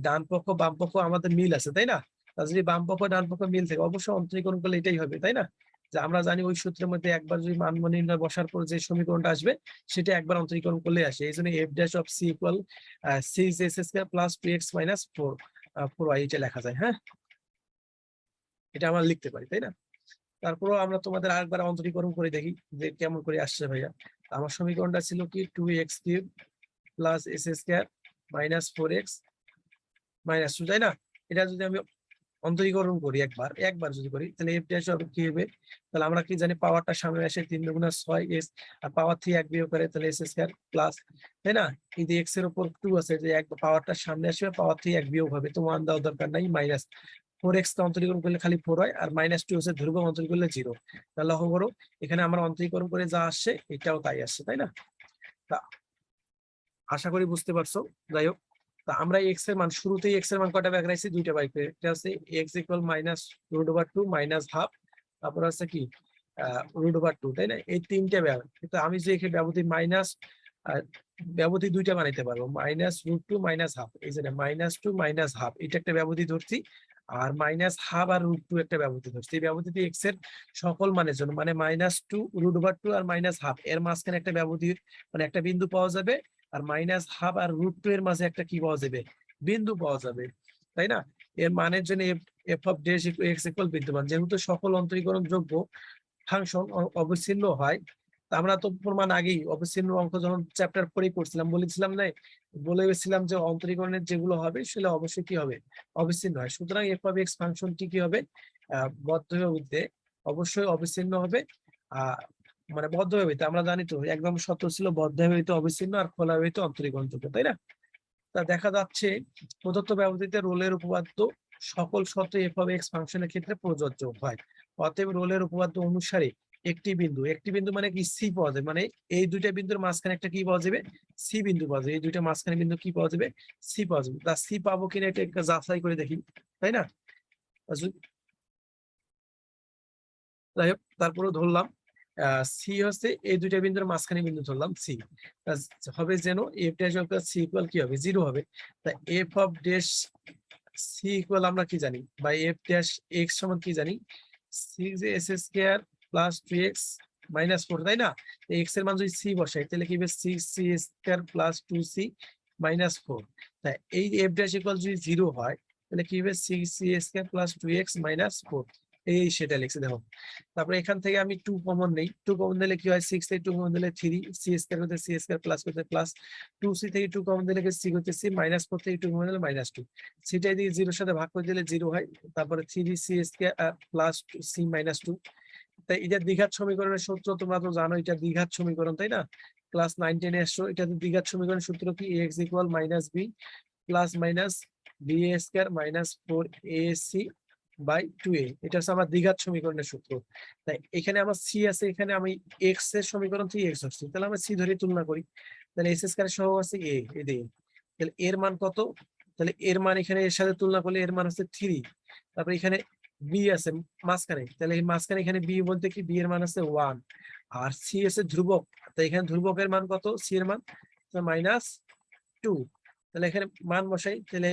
ডান পক্ষ বাম পক্ষ আমাদের মিল আছে, তাই না? তাহলে যদি বাম পক্ষ ডান পক্ষ মিল থাকে অবশ্যই অন্তরীকরণ করলে এটাই হবে, তাই না? যে আমরা জানি ওই সূত্রের মধ্যে একবার যদি মান নির্ণয় বসার পর যে সমীকরণটা আসবে সেটা একবার অন্তরীকরণ করলে আসে। এই জন্য F dash of C equal CS square plus 2x minus 4y এটা লেখা যায়। হ্যাঁ, এটা আমরা লিখতে পারি, তাই না? তারপরও আমরা তোমাদের আরেকবার অন্তরীকরণ করে দেখি যে কেমন করে আসছে ভাইয়া। আমার সমীকরণটা ছিল কি 2x cube plus s square minus 4x minus 2, তাই না? এটা যদি আমি অন্তরীকরণ করি একবার যদি করি তাহলে f ড্যাশ হবে কি হবে, তাহলে আমরা কি জানি পাওয়ারটা সামনে আসে 3 দুগুণা 6s আর পাওয়ার 3 এক বিয়োগ করে তাহলে s স্কয়ার প্লাস, তাই না? এই যে x এর উপর 2 আছে যে এক পাওয়ারটা সামনে আসবে পাওয়ার 3 এক বিয়োগ হবে, তো 1 দেওয়ার দরকার নাই, মাইনাস 4x কে অন্তরীকরণ করলে খালি 4 হয় আর মাইনাস 2 হচ্ছে ধ্রুবক অন্তরীকরণ করলে 0। তাহলে লক্ষ্য করো এখানে আমরা অন্তরীকরণ করে যা আসছে এটাও তাই আসছে, তাই না? তা আশা করি বুঝতে পারছো। যাই হোক, তা আমরা এক্স এর মান শুরুতেই এক্স এর মান কয়টা ব্যাগ রাখছি, দুইটা বাইক। এটা হচ্ছে X equal minus root over 2 minus half, তারপর হচ্ছে কি রুট ওভার 2, তাই না? এই তিনটে ব্যাগ। কিন্তু আমি যে এখানে ব্যবধি দুইটা বানাইতে পারবো, মাইনাস রুট 2 মাইনাস হাফ। এই যে মাইনাস 2 মাইনাস হাফ এটা একটা ব্যবধি ধরছি, আর মাইনাস হাফ আর রুট 2 একটা ব্যবধি ধরছি। এই ব্যবধিতে এক্স এর সকল মানের জন্য মানে মাইনাস 2 রুট ওভার 2 আর মাইনাস হাফ এর মাঝখানে একটা ব্যবধি মানে একটা বিন্দু পাওয়া যাবে, আর মাইনাস হাফ আর রুট 2 এর মাঝে একটা কি পাওয়া যাবে, বিন্দু পাওয়া যাবে, তাই না? এর মানের জন্য F of dash X equal বিদ্যমান। যেহেতু সকল অন্তরীকরণ যোগ্য ফাংশন অবিচ্ছিন্ন হয়, তা আমরা তো প্রমাণ আগেই অবিচ্ছিন্ন অঙ্ক যখন চ্যাপ্টার পরেই করছিলাম বলেছিলাম বলেছিলাম যে অন্তরীকরণের যেগুলো হবে সেগুলো অবশ্যই কি হবে, অবিচ্ছিন্ন হয়। সুতরাং এফ অফ এক্স ফাংশনটি কি হবে, বদ্ধ ব্যবধিতে অবশ্যই অবিচ্ছিন্ন হবে। মানে বদ্ধ ব্যবধিতে আমরা জানি তো একদম সত্য ছিল বদ্ধ ব্যবধিতে অবিচ্ছিন্ন আর খোলা ব্যবধিতে অন্তরীকরণযোগ্য, তাই না? তা দেখা যাচ্ছে প্রদত্ত ব্যবধিতে রোলের উপপাদ্য সকল শর্তে এফ অফ এক্স ফাংশনের ক্ষেত্রে প্রযোজ্য হয়। অতএব রোলের উপপাদ্য অনুসারে একটি বিন্দু মানে কি সি পাওয়া যাবে, মানে এই দুইটা বিন্দুর মাঝখানে একটা কি পাওয়া যাবে, সি বিন্দু পাওয়া যাবে। এই দুইটা মাঝখানে বিন্দু কি পাওয়া যাবে, সি পাওয়া যাবে। তা সি পাবো কিনা এটা একটা যাচাই করে দেখি, তাই না? যাই হোক, তারপরে ধরলাম সি হচ্ছে এই দুইটা বিন্দুর মাঝখানে বিন্দু ধরলাম সি, হবে যেন F dash of C equal কি হবে, 0 হবে। তা F of dash C equal আমরা কি জানি, বা এফ ড্যাশ এক্স সমান কি জানি, 6s square plus 2x minus 4, তাই না? এক্স এর মান যদি সি বসাই তাহলে কি হবে 6c square plus 2c minus 4। তাই এই এফ ড্যাশ ইকুয়াল যদি 0 হয় তাহলে কি হবে 6c square plus 2x minus 4। এই সেটা লিখছি দেখো। তারপরে এখান থেকে আমি 2 কমন নেই, 2 কমন দিলে কি হয়, 6 থেকে 2 কমন দিলে 3, c স্কয়ার করতে c স্কয়ার প্লাস করতে প্লাস 2c থেকে 2 কমন দিলে c করতে c মাইনাস 4 থেকে 2 কমন দিলে মাইনাস 2, সেটা দিয়ে 0 এর সাথে ভাগ করে দিলে 0 হয়। তারপরে 3c square plus c minus 2। তাই এটা দ্বিঘাত সমীকরণের সূত্র তোমরা তো জানো, এটা দ্বিঘাত সমীকরণ, তাই না? ক্লাস 9 10 এ আসছো। এটা দ্বিঘাত সমীকরণের সূত্র কি, ax equal minus b plus minus b square minus 4ac by 2a। এটা হচ্ছে আমার দ্বিঘাত সমীকরণের সূত্র। তাই এখানে আমার সি আছে, এখানে আমি এক্স এর সমীকরণ থেকে এক্স হচ্ছে, তাহলে আমরা সি ধরে তুলনা করি। তাহলে এস স্কয়ার সহ আছে এ, তাহলে এর মান কত, তাহলে এর মান এখানে এর সাথে তুলনা করলে এর মান হচ্ছে 3। তারপর এখানে বি আছে মাঝখানে, তাহলে এই মাঝখানে এখানে বি বলতে কি বি এর মান আছে 1, আর সি আছে ধ্রুবক, তাই এখানে ধ্রুবকের মান কত, সি এর মান মাইনাস 2। তাহলে এখানে মান বসাই, তাহলে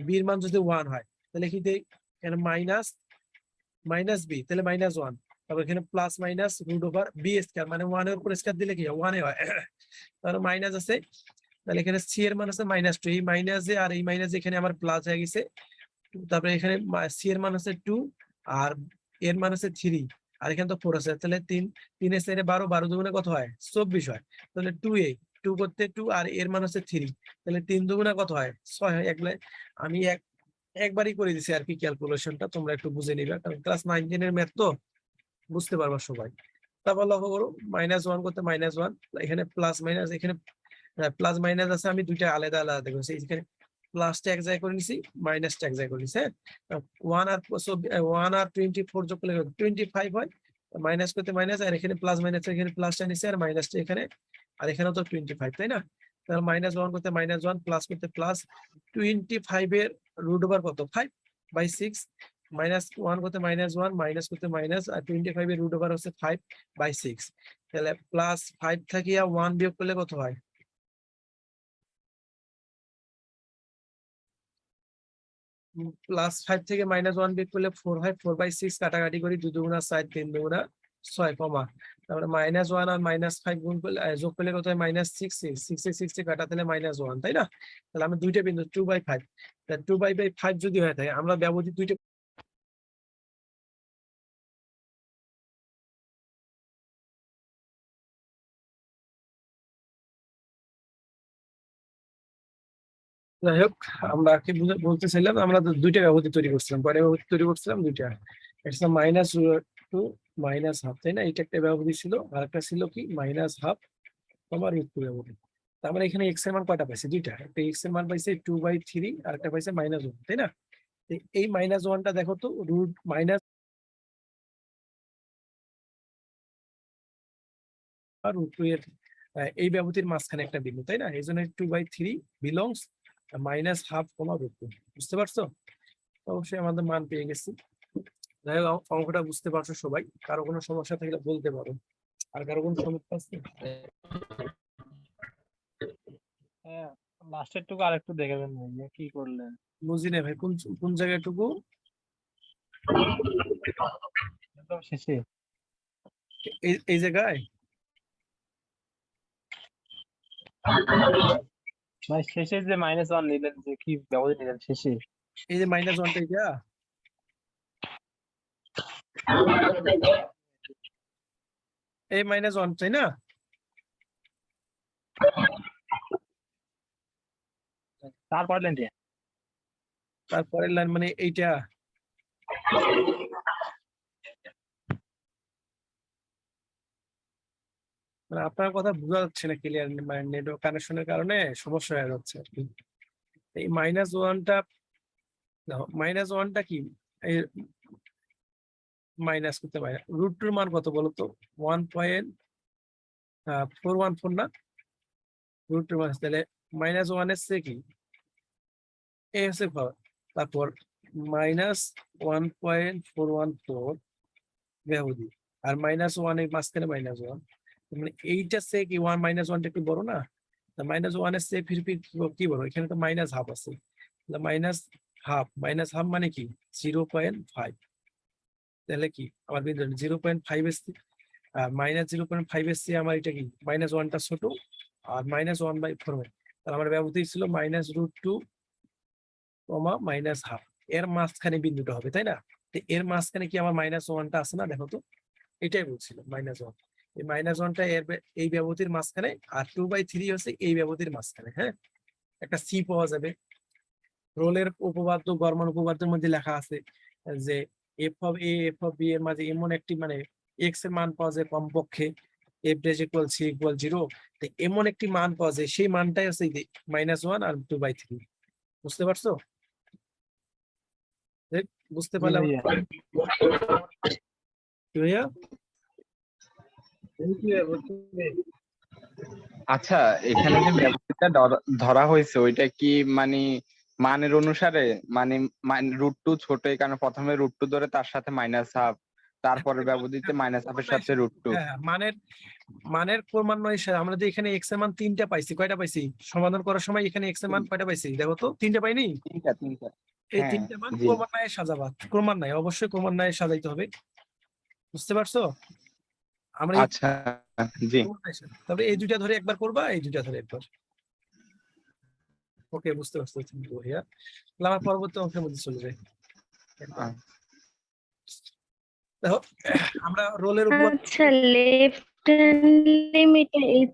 বি এর মান যদি 1 হয় তাহলে কি দেই, এখানে মাইনাস বি তাহলে মাইনাস 1, তারপর এখানে plus minus root over B square, মানে 1 এর উপর স্কয়ার দিলে কি হয় 1 এ হয়, তাহলে মাইনাস আছে। তাহলে এখানে সি এর মান আছে মাইনাস 2, এই মাইনাসে আর এই মাইনাসে এখানে আমার প্লাস হয়ে গেছে। তারপরে এখানে সি এর মান আছে 2 আর এর মান আছে 3, আর এখানে তো 4 আছে, তাহলে 3 এর সাইডে 12, 12 দুগুণে কত হয় 24 হয়। তাহলে 2a 2 করতে 2 আর এর মান হচ্ছে 3, তাহলে 3 দুগুণে কত হয় 6 হয়। আমি একবারই করে দিছি আর কি ক্যালকুলেশনটা, তোমরা একটু বুঝে নিবে কারণ ক্লাস 9 10 এর ম্যাথ তো বুঝতে পারবা সবাই। তারপর লক্ষ্য করো -1 করতে -1, এখানে প্লাস মাইনাস, এখানে প্লাস মাইনাস আছে, আমি দুইটা আলাদা আলাদা দেখো, এখানে প্লাসটা এক জায়গায় করে নিছি, মাইনাসটা এক জায়গায় করে নিছি। হ্যাঁ, 1 আর 24 যোগ করলে 25 হয়, মাইনাস করতে মাইনাস, আর এখানে প্লাস মাইনাস, এখানে প্লাসটা নিছি আর মাইনাসটা এখানে, আর এখানেও তো 25, তাই না? তাহলে -1 করতে -1, প্লাস করতে প্লাস 25 এর রুট ওভার কত 5/6 -1 করতে -1, মাইনাস করতে মাইনাস, আর 25 এর রুট ওভার হচ্ছে 5/6। তাহলে +5 থাকিয়া 1 বিয়োগ করলে কত হয়? +5 থেকে -1 বিয়োগ করলে 4 হয়। 4/6 কাটাকাটি করি, 2 দুগুণা 4, 3 দুগুণা 6, কমা তারপরে -1 আর -5 গুণ করলে যোগ করলে কত হয়? -6, 6 কাটা তাহলে -1, তাই না? তাহলে আমরা দুইটা বিন্দু 2/5, 2/5 যদি হয়ে থাকে, আমরা ব্যবধি দুইটা যাই হোক, আমরা কি বলতেছিলাম, আমরা তো দুইটা ব্যবধি তৈরি করছিলাম। কয়টা ব্যবধি তৈরি করছিলাম? দুইটা। এটা -2 -1/2, তাই না? এটা একটা ব্যবধি ছিল, আর একটা ছিল কি -1/2 √2 ব্যবধি। তার মানে এখানে x এর মান কয়টা পাইছে? দুইটা। একটা x এর মান পাইছে 2/3, আর একটা পাইছে -1, তাই না? এই -1টা দেখো তো, রুট মাইনাস আর √2 এর এই ব্যবধির মাঝখানে একটা বিন্দু, তাই না? এই জন্য 2/3 বিলংস -1/2, √2। বুঝতে পারছো? অবশ্যই আমাদের মান পেয়ে গেছি। যাই হোক, অঙ্কটা বুঝতে পারছো সবাই? কারো কোনো সমস্যা থাকলে বলতে পারো। আর কারো কোনো সমস্যা আছে? হ্যাঁ, লাস্টের টুকু আরেকটু দেখে দেন ভাই, কি করলেন? বুঝি না ভাই, কোন কোন জায়গাটুকু? একদম শেষে। এই জায়গায়? ভাই শেষে যে -1 নিলেন, যে কি ব্যবধি নিলেন শেষে? এই যে -1টা, এটা এই -1, তাই না? তারপর লাইন দিয়ে তারপরের লাইন মানে এইটা। মানে আপনার কথা বোঝা যাচ্ছে না ক্লিয়ার, মানে নেটওয়ার্ক কানেকশনের কারণে সমস্যা হয়ে যাচ্ছে আর কি। এই -1টা, -1টা কি? এই মাইনাস করতে পারে। √2 মান কত বলো তো? 1.414 না? √2 মান, তাহলে -1 এর চেয়ে কি এ হচ্ছে ঘর। তারপর -1.414 ব্যবধি, আর -1 এর মাঝখানে -1, মানে এইটা চেয়ে কি 1 -1টা একটু বড় না? -1 এর চেয়ে ফির কি বড়? এখানে তো -1/2 আছে, -1/2 মানে কি 0.5। তাহলে কি আমার বিন্দু 0.5 এসছে, আর -0.5 এসছে আমার, এটা কি -1টা ছোট, আর -1/4, তাহলে আমার ব্যবধি ছিল -√2, -1/2, এর মাঝখানে বিন্দুটা হবে, তাই না? তো এর মাঝখানে কি আমার -1টা আছে না? দেখো তো, এটাই বলছিল -1। এই -1টা এই ব্যবধির মাঝখানে, আর 2/3 হচ্ছে এই ব্যবধির মাঝখানে। হ্যাঁ, একটা সি পাওয়া যাবে। রোলের উপপাদ্য, গরমান উপপাদ্যের মধ্যে লেখা আছে যে f(a) f(b) এর মাঝে এমন একটি, মানে x এর মান পাওয়া যায় কমপক্ষে f' = c = 0, তো এমন একটি মান পাওয়া যায়, সেই মানটাই হচ্ছে -1 আর 2/3। বুঝতে পারছো? বুঝতে জি পারলাম ভাইয়া। ভাইয়া? আচ্ছা, এখানে যে ব্যবধিটা ধরা হয়েছে ওইটা কি মানে মানের অনুসারে, মানে √2 ছোট, এই কারণে প্রথমে √2 ধরে তার সাথে -1/2, তারপরের ব্যবধিতে -1/2 এর সাথে √2। হ্যাঁ, মানের ক্রমান্বয়ে আমরা যে এখানে x এর মান 3টা পাইছি, কয়টা পাইছি সমাধান করার সময়? এখানে x এর মান কয়টা পাইছি দেখো তো, 3টা পাইনি? তিনটা। এই হ্যাঁ, 3টে মান জি। ক্রমান্বয়ে সাজাবা, ক্রমান্বয়ে, অবশ্যই ক্রমান্বয়ে সাজাইতে হবে। বুঝতে পারছো? আমরা আচ্ছা, জি। তারপরে এই দুইটা ধরে একবার করবা, এই দুইটা ধরে একবার। ওকে, বুঝতে পারছো ভাইয়া? তাহলে আমার পরবর্তী অংশের মধ্যে চলে যাই। দেখো, আমরা রোলের উপর আচ্ছা, লেফট হ্যান্ড লিমিটে এইচ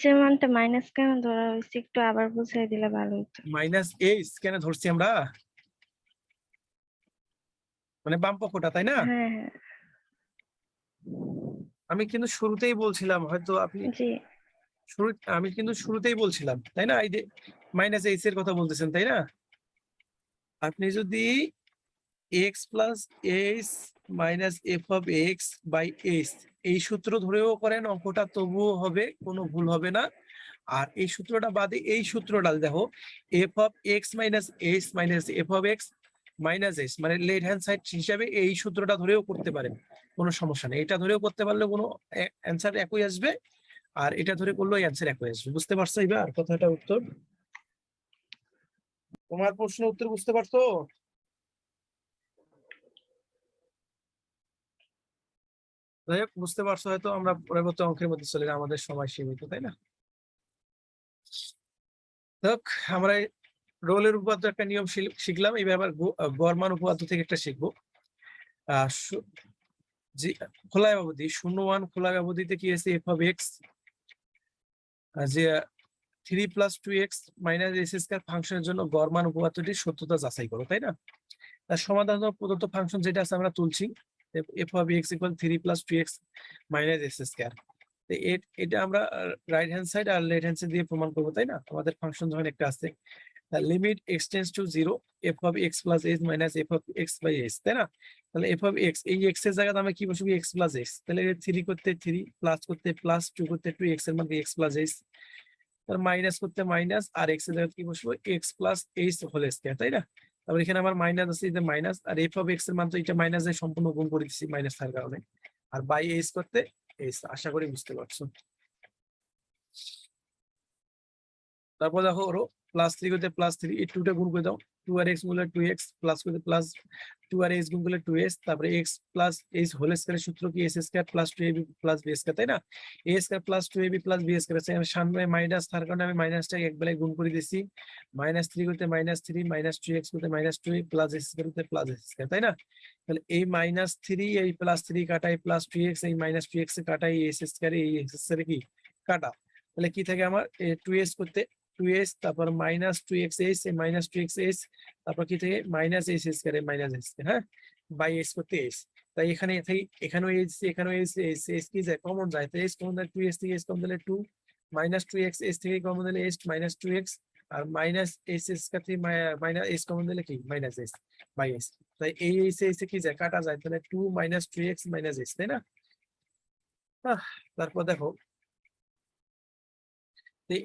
এর মানটা মাইনাস কেন ধরা হয়েছে? একটু আবার বুঝিয়ে দিলে ভালো হতো। -h কেন ধরছি আমরা? মানে বাম পক্ষটা, তাই না? হ্যাঁ হ্যাঁ, আমি কিন্তু শুরুতেই বলছিলাম, হয়তো আপনি জি আমি কিন্তু শুরুতেই বলছিলাম, তাই না? এই যে -h এর কথা বলতেছেন, তাই না? আপনি যদি x + h - f(x/h) এই সূত্র ধরেও করেন, অঙ্কটা তবুও হবে, কোনো ভুল হবে না। আর এই সূত্রটা বাদে এই সূত্রটা দেখো, f(x - h - f(x) minus S, মানে লেফট হ্যান্ড সাইড হিসাবে এই সূত্রটা ধরেও করতে পারেন, কোনো সমস্যা নেই। এটা ধরেও করতে পারলে কোনো অ্যান্সার একই আসবে, আর এটা ধরে করলেও অ্যান্সার একই আসবে। বুঝতে পারছো এবার কথাটা? উত্তর, তোমার প্রশ্ন উত্তর বুঝতে পারছো? যাই হোক, বুঝতে পারছো হয়তো। আমরা পরবর্তী অঙ্কের মধ্যে চলে যাই, আমাদের সময় সীমিত, তাই না? দেখ, আমরা রোলের উপপাদ্য একটা নিয়ম শিখলাম, এবার আবার গড় মান উপপাদ্য থেকে একটা শিখবো। খোলা ব্যবধি 0-1 খোলা ব্যবধিতে কি আছে, এফ অফ এক্স যে 3+2x - s² ফাংশনের জন্য গড় মান উপপাদ্যটির সত্যতা যাচাই করো, তাই না? তার সমাধান প্রদত্ত ফাংশন যেটা আছে আমরা তুলছি, F of X equal 3+2x - s²। এটা আমরা রাইট হ্যান্ড সাইড আর লেফট হ্যান্ড সাইড দিয়ে প্রমাণ করবো, তাই না? আমাদের ফাংশন যখন একটা আছে, limit X tends to 0 F of X plus S minus F of X by S, তাই না? তাহলে এফ অফ এক্স, এই এক্স এর জায়গাতে আমরা কি বসবো, এক্স প্লাস এক্স। তাহলে 3 করতে 3, প্লাস করতে প্লাস, 2 করতে 2, এক্স এর মান এক্স প্লাস এস, মাইনাস করতে মাইনাস, আর এক্স এর জায়গায় কি বসবো, X plus H whole square, তাই না? তারপর এখানে আমার মাইনাস আছে, এই যে মাইনাস, আর এফ অফ এক্স এর মান তো এটা মাইনাস এর সম্পূর্ণ গুণ করে দিচ্ছি মাইনাস থাকার কারণে, আর বাই এইচ করতে এইচ। আশা করি বুঝতে পারছো। তারপর দেখো ওরো +3 করতে +3, এই 2 টা গুণ করে দাও, 2 আর x গুণ করলে 2x, প্লাস করতে প্লাস 2 আর h গুণ করলে 2s, তারপরে x প্লাস h হোল স্কয়ারের সূত্র কি, s square plus 2ab plus b square, তাই না? a square plus 2ab plus b square আছে, আমি সামনে মাইনাস থাকার কারণে আমি মাইনাসটাকে একবারে গুণ করে দিয়েছি। -3 করতে -3, -2x করতে -2 প্লাস s স্কয়ার করতে প্লাস s স্কয়ার, তাই না? তাহলে এই -3 এই +3 কাটাই, প্লাস 2x এই -2x এ কাটাই, s স্কয়ার এই x স্কয়ারে কি কাটা, তাহলে কি থাকে আমার 2s করতে 2s, তারপর -2xh -2xh, তারপর কি থেকে minus h square minus h square, হ্যাঁ, বাই h করতে h। তাই এখানে এখানেও h, এখানেও h কি যায়, কমন যায়, তো h কমন যায়, 2s থেকে h কমন দিলে 2, -2xh থেকে কমন দিলে h -2x, আর মাইনাস h স্কয়ার থেকে মাইনাস h কমন দিলে কি মাইনাস h বাই h। তাই এই h কি যায়, কাটা যায়, তাহলে 2 -2x - h, তাই না? তারপর দেখো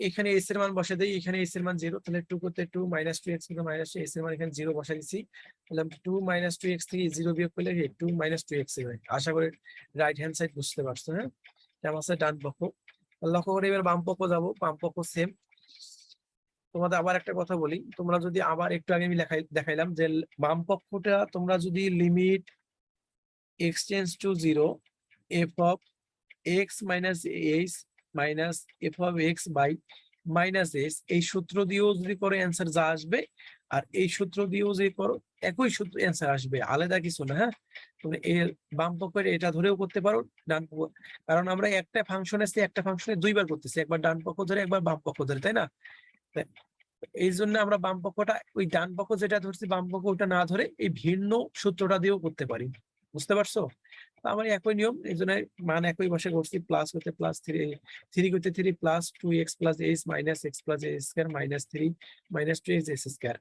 এখানে s এর মান বসে দেই, এখানে s এর মান 0, তাহলে 2 করতে 2 -2x করতে -2, s এর মান এখানে 0 বসাই দিছি, তাহলে 2 -2x থেকে 0 বিয়োগ করলে 2 -2x হয়। আশা করি রাইট হ্যান্ড সাইড বুঝতে পারছো, হ্যাঁ? কেমন আছে ডান পক্ষ? লক্ষ্য করে এবার বাম পক্ষ যাবো, বাম পক্ষ সেম। তোমাদের আবার একটা কথা বলি, তোমরা যদি আবার একটু আগে আমি দেখাইলাম যে বাম পক্ষটা তোমরা যদি limit x tends to 0 f of x minus h minus F of X by minus S, এই সূত্র দিয়েও যদি করো অ্যান্সার যা আসবে, আর এই সূত্র দিয়েও যদি করো একই সূত্র অ্যান্সার আসবে, আলাদা কিছু না, হ্যাঁ? তুমি এর বাম পক্ষের এটা ধরেও করতে পারো, ডান পক্ষ, কারণ আমরা একটা ফাংশন আছে, একটা ফাংশনে দুইবার করতেছি, একবার ডান পক্ষ ধরে একবার বাম পক্ষ ধরে, তাই না? এই জন্য আমরা বাম পক্ষটা ওই ডান পক্ষ যেটা ধরছি বাম পক্ষ ওটা না ধরে এই ভিন্ন সূত্রটা দিয়েও করতে পারি। বুঝতে পারছো? আমার একই নিয়ম, এই জন্য মান একই বসে করছি, প্লাস করতে +3 করতে 3 plus 2x plus h minus x plus a square -3 -2x s square.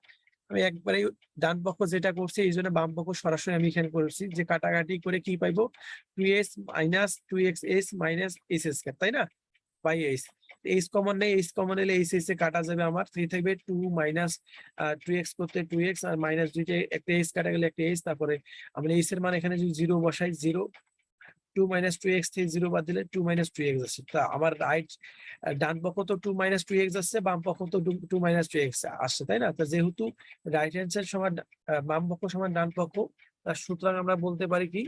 আমি একবারে ডান পক্ষ যেটা করছি, এই জন্য বাম পক্ষ সরাসরি আমি এখানে করছি, যে কাটাকাটি করে কি পাইবো, 2s minus 2xh minus s square, তাই না? বাই h, h কমন নেই, h কমন এলে h এ কাটা যাবে, আমার 3 থাকবে 2 মাইনাস 2x করতে 2x, আর মাইনাস 2 একটা h কাটা গেলে একটা h, তারপরে আমরা h এর মান এখানে যদি 0 বসাই, 0 2 2x থেকে 0 বাদ দিলে 2 2x আসছে। তা আমার রাইট ডান পক্ষ তো 2 2x আসছে, বাম পক্ষ তো 2 2x আসছে, তাই না? তো যেহেতু রাইট হ্যান্ড সাইড সমান বাম পক্ষ সমান ডান পক্ষ, তার সুতরাং আমরা বলতে পারি কি,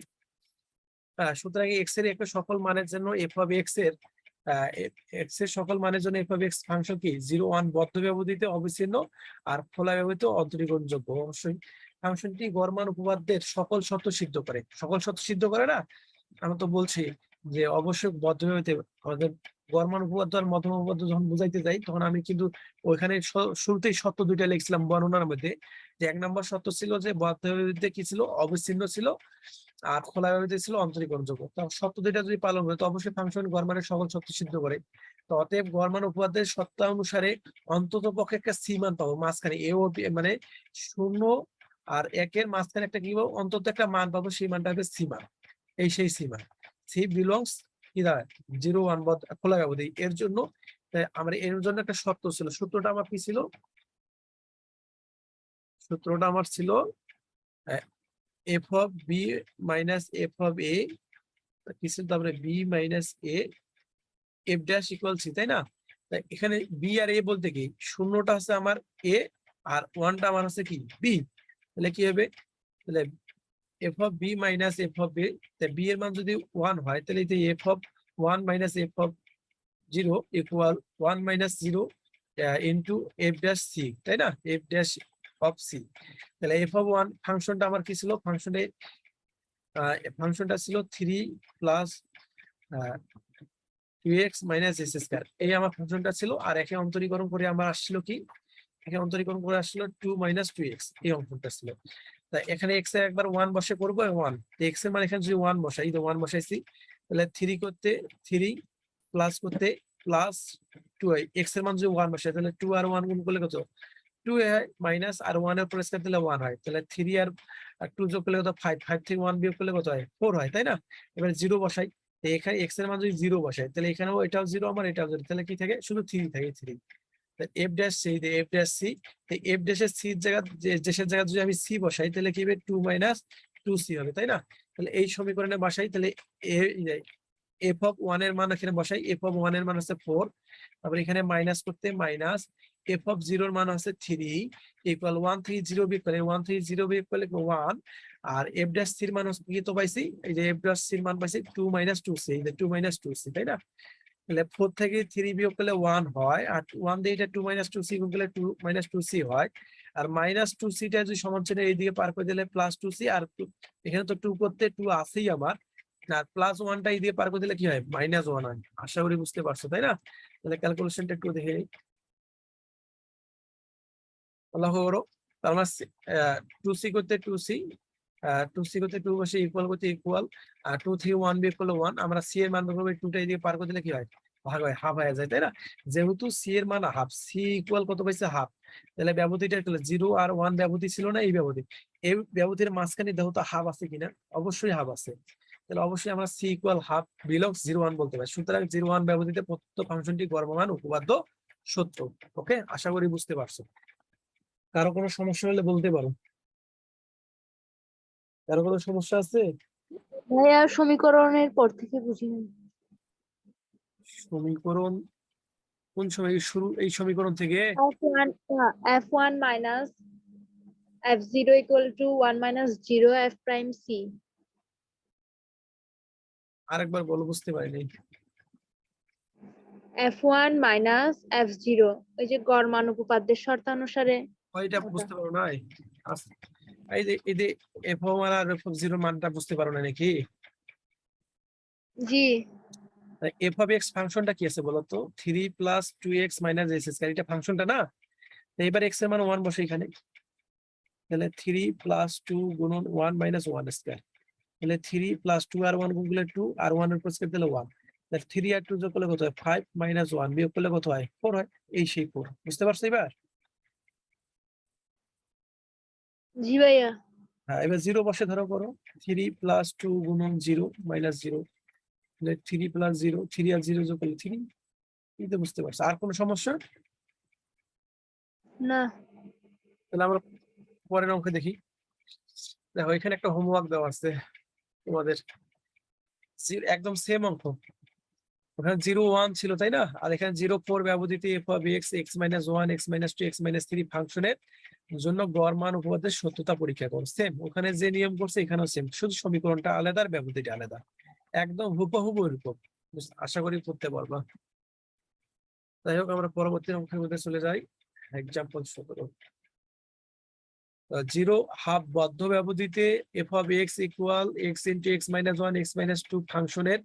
সুতরাং x এর একটা সকল মানের জন্য f অফ x এর x এর সকল মানের জন্য f অফ x ফাংশন কি 0 1 বদ্ধ ব্যবধিতে অবিচ্ছিন্ন আর খোলা ব্যবধিতে অন্তরীকরণযোগ্য। অবশ্যই ফাংশনটি গড় মান উপপাদ্যের সকল শর্ত সিদ্ধ করে। সকল শর্ত সিদ্ধ করে না? আমি তো বলছি যে অবশ্যই বদ্ধ ব্যবধিতে, আমাদের গড় মান উপপাদ্য আর মধ্যম উপপাদ্য যখন বুঝাইতে যাই, তখন আমি কিন্তু ওইখানে শুরুতেই শর্ত দুইটা লিখছিলাম বর্ণনার মধ্যে, যে 1 নম্বর শর্ত ছিল যে বদ্ধ ব্যবধিতে কি ছিল, অবিচ্ছিন্ন ছিল, আর খোলা ব্যবধিতে ছিল অন্তরীকরণযোগ্য। তো শর্ত দুইটা যদি পালন করে, তো অবশ্যই ফাংশন গড় মানের সকল শর্ত সিদ্ধ করে। তো অতএব গড় মান উপপাদ্যের শর্ত অনুসারে অন্তত পক্ষে একটা সি মান পাবো মাঝখানে, এ ও বি, মানে 0 আর 1 এর মাঝখানে একটা কি পাবো, অন্তত একটা মান পাবো, সেই মানটা হবে সি মান। এই সেই সি মান, সি বিলংস কি দাঁড়ায় 0 1 খোলা ব্যবধি। এর জন্য আমরা এর জন্য একটা শর্ত ছিল, সূত্রটা আমার কি ছিল, সূত্রটা আমার ছিল F of B minus F of A কি ছিল, তারপরে B minus A F dash equal C, তাই না? তাই এখানে বি আর এ বলতে কি, শূন্যটা হচ্ছে আমার এ আর ওয়ানটা আমার হচ্ছে কি বি। তাহলে কি হবে, তাহলে F of B minus F of A, B এর মান যদি 1 হয় তাহলে F of 1 minus F of 0 equal 1 minus 0 into F dash C, তাই না? F dash of C. তাহলে এফ অফ 1 ফাংশনটা আমার কি ছিল, ফাংশনটা ছিল 3 plus 2x minus S square, এই আমার ফাংশনটা ছিল। আর একে অন্তরীকরণ করে আমার আসছিল কি, একে অন্তরীকরণ করে আসছিল 2 মাইনাস 2x, এই অঙ্কটা ছিল। তাই এখানে x এর একবার 1 বসে করবো 1, x এর মানে এখানে যদি 1 বসাই, তো 1 বসাইছি, তাহলে 3 করতে 3 প্লাস করতে প্লাস 2 হয়, x এর মান যদি 1 বসাই তাহলে 2 আর 1 গুণ করলে কত 2 হয়, মাইনাস আর 1 এর উপর স্কয়ার দিলে 1 হয়, তাহলে 3 আর 2 যোগ করলে কত 5, 5 থেকে 1 বিয়োগ করলে কত হয় 4 হয়, তাই না? এবার 0 বসাই, তো এখানে x এর মান যদি 0 বসাই তাহলে এখানেও এটাও 0 আমার এটাও 0, তাহলে কি থাকে শুধু 3 থাকে 3। F dash C, F dash C, F ড্যাশের সির জায়গা ড্যাশের জায়গা যদি আমি সি বসাই তাহলে কি হবে 2 মাইনাস 2c হবে, তাই না? তাহলে এই সমীকরণে বসাই, তাহলে এফ অফ 1 এর মান এখানে বসাই, এফ অফ 1 এর মান হচ্ছে 4, তারপর এখানে মাইনাস করতে মাইনাস এফ অফ 0 এর মান হচ্ছে 3 ইকুয়াল 130 বিয়োগ করলে 130 বিয়োগ করলে 1, আর এফ ড্যাশ সির মান হচ্ছে কি তো পাইছি, এই যে এফ ড্যাশ সির মান পাইছি 2 মাইনাস 2c, এই যে 2 মাইনাস 2c, তাই না? তাহলে 4 থেকে 3 বিয়োগ করলে 1 হয়, আর 1 দিয়ে এটা 2 মাইনাস 2c গুণ করলে 2 মাইনাস 2c হয়, আর মাইনাস 2c টা যদি সমান চিহ্ন এইদিকে পার করে দিলে প্লাস 2c, আর এখানে তো 2 করতে 2 আছেই আমার, আর প্লাস 1 টা এইদিকে পার করে দিলে কি হয় মাইনাস 1 হয়। আশা করি বুঝতে পারছো, তাই না? তাহলে ক্যালকুলেশনটা একটু দেখে নিই, আল্লাহ করো। তার মানে 2c করতে 2c, 2c করতে 2 বসে ইকুয়াল করতে ইকুয়াল, আর 2 থেকে 1 বিয়োগ করলে 1, আমরা c এর মান বের করব, 2 টা এদিকে পার করে দিলে কি হয় ভাগ হয়, হাফ হয়ে যায়, তাই না? যেহেতু c এর মান হাফ, c ইকুয়াল কত পাইছে হাফ, তাহলে ব্যবধিটা কি হলো 0 আর 1 ব্যবধি ছিল না, এই ব্যবধির মাঝখানে দেখো তো হাফ আছে কিনা, অবশ্যই হাফ আছে, তাহলে অবশ্যই আমরা c ইকুয়াল হাফ বিলংস 0 1 বলতে পারি। সুতরাং 0 1 ব্যবধিতে প্রদত্ত ফাংশনটি গড়মান উপপাদ্য সত্য। ওকে, আশা করি বুঝতে পারছো। কারো কোনো সমস্যা হলে বলতে পারো, কারো কোনো সমস্যা আছে? ভাইয়া সমীকরণের পর থেকে বুঝিনি। সমীকরণ কোন সময় শুরু, এই সমীকরণ থেকে? f1 minus f0 equal to 1 minus 0 f prime c. আরেকবার বলো, বুঝতে পারিনি। f1 minus f0, ওই যে গড় মান উপপাদ্যের শর্তানুসারে ওইটা ওটা। বুঝতে পারো না? এই যে f1 আর f0 মানটা বুঝতে পারো না নাকি? জি f of x ফাংশনটা কি আছে বলো তো, 3 plus 2x minus s square, এটা ফাংশনটা না? তো এবার x এর মান 1 বসে এখানে, তাহলে 3 প্লাস 2 গুণন 1 মাইনাস 1 স্কয়ার, তাহলে 3 প্লাস 2 আর 1 গুণ করলে 2, আর 1 এর উপর স্কয়ার দিলে 1, তাহলে 3 আর 2 যোগ করলে কত হয় 5, মাইনাস 1 বিয়োগ করলে কত হয় 4 হয়, এই সেই 4। বুঝতে পারছো এবার? জি ভাইয়া। হ্যাঁ, এবার 0 বসে ধরো করো, 3 প্লাস 2 গুণন 0 মাইনাস 0, তাহলে 3 প্লাস 0, 3 আর 0 যোগ করলে 3, এই তো বুঝতে পারছো। আর কোনো সমস্যা? না তাহলে আমরা পরের অঙ্কে দেখি। দেখো এখানে একটা হোমওয়ার্ক দেওয়া আছে তোমাদের, একদম সেম অঙ্ক। ওখানে 0 1 ছিল, তাই না? আর এখানে 0 4 ব্যবধিতে f of x, x minus 1, x minus 2, x minus 3 ফাংশনের জন্য গড় মান উপপাদ্যের সত্যতা পরীক্ষা করো। সেম ওখানে যে নিয়ম করছে এখানেও সেম, শুধু সমীকরণটা আলাদা আর ব্যবধিটা আলাদা, একদম হুবহু এরকম। আশা করি করতে পারবা। যাই হোক, আমরা পরবর্তী অঙ্কের মধ্যে চলে যাই। এক্সাম্পল 17, 0 হাফ বদ্ধ ব্যবধিতে f of x equal x into x minus 1, x minus 2 ফাংশনের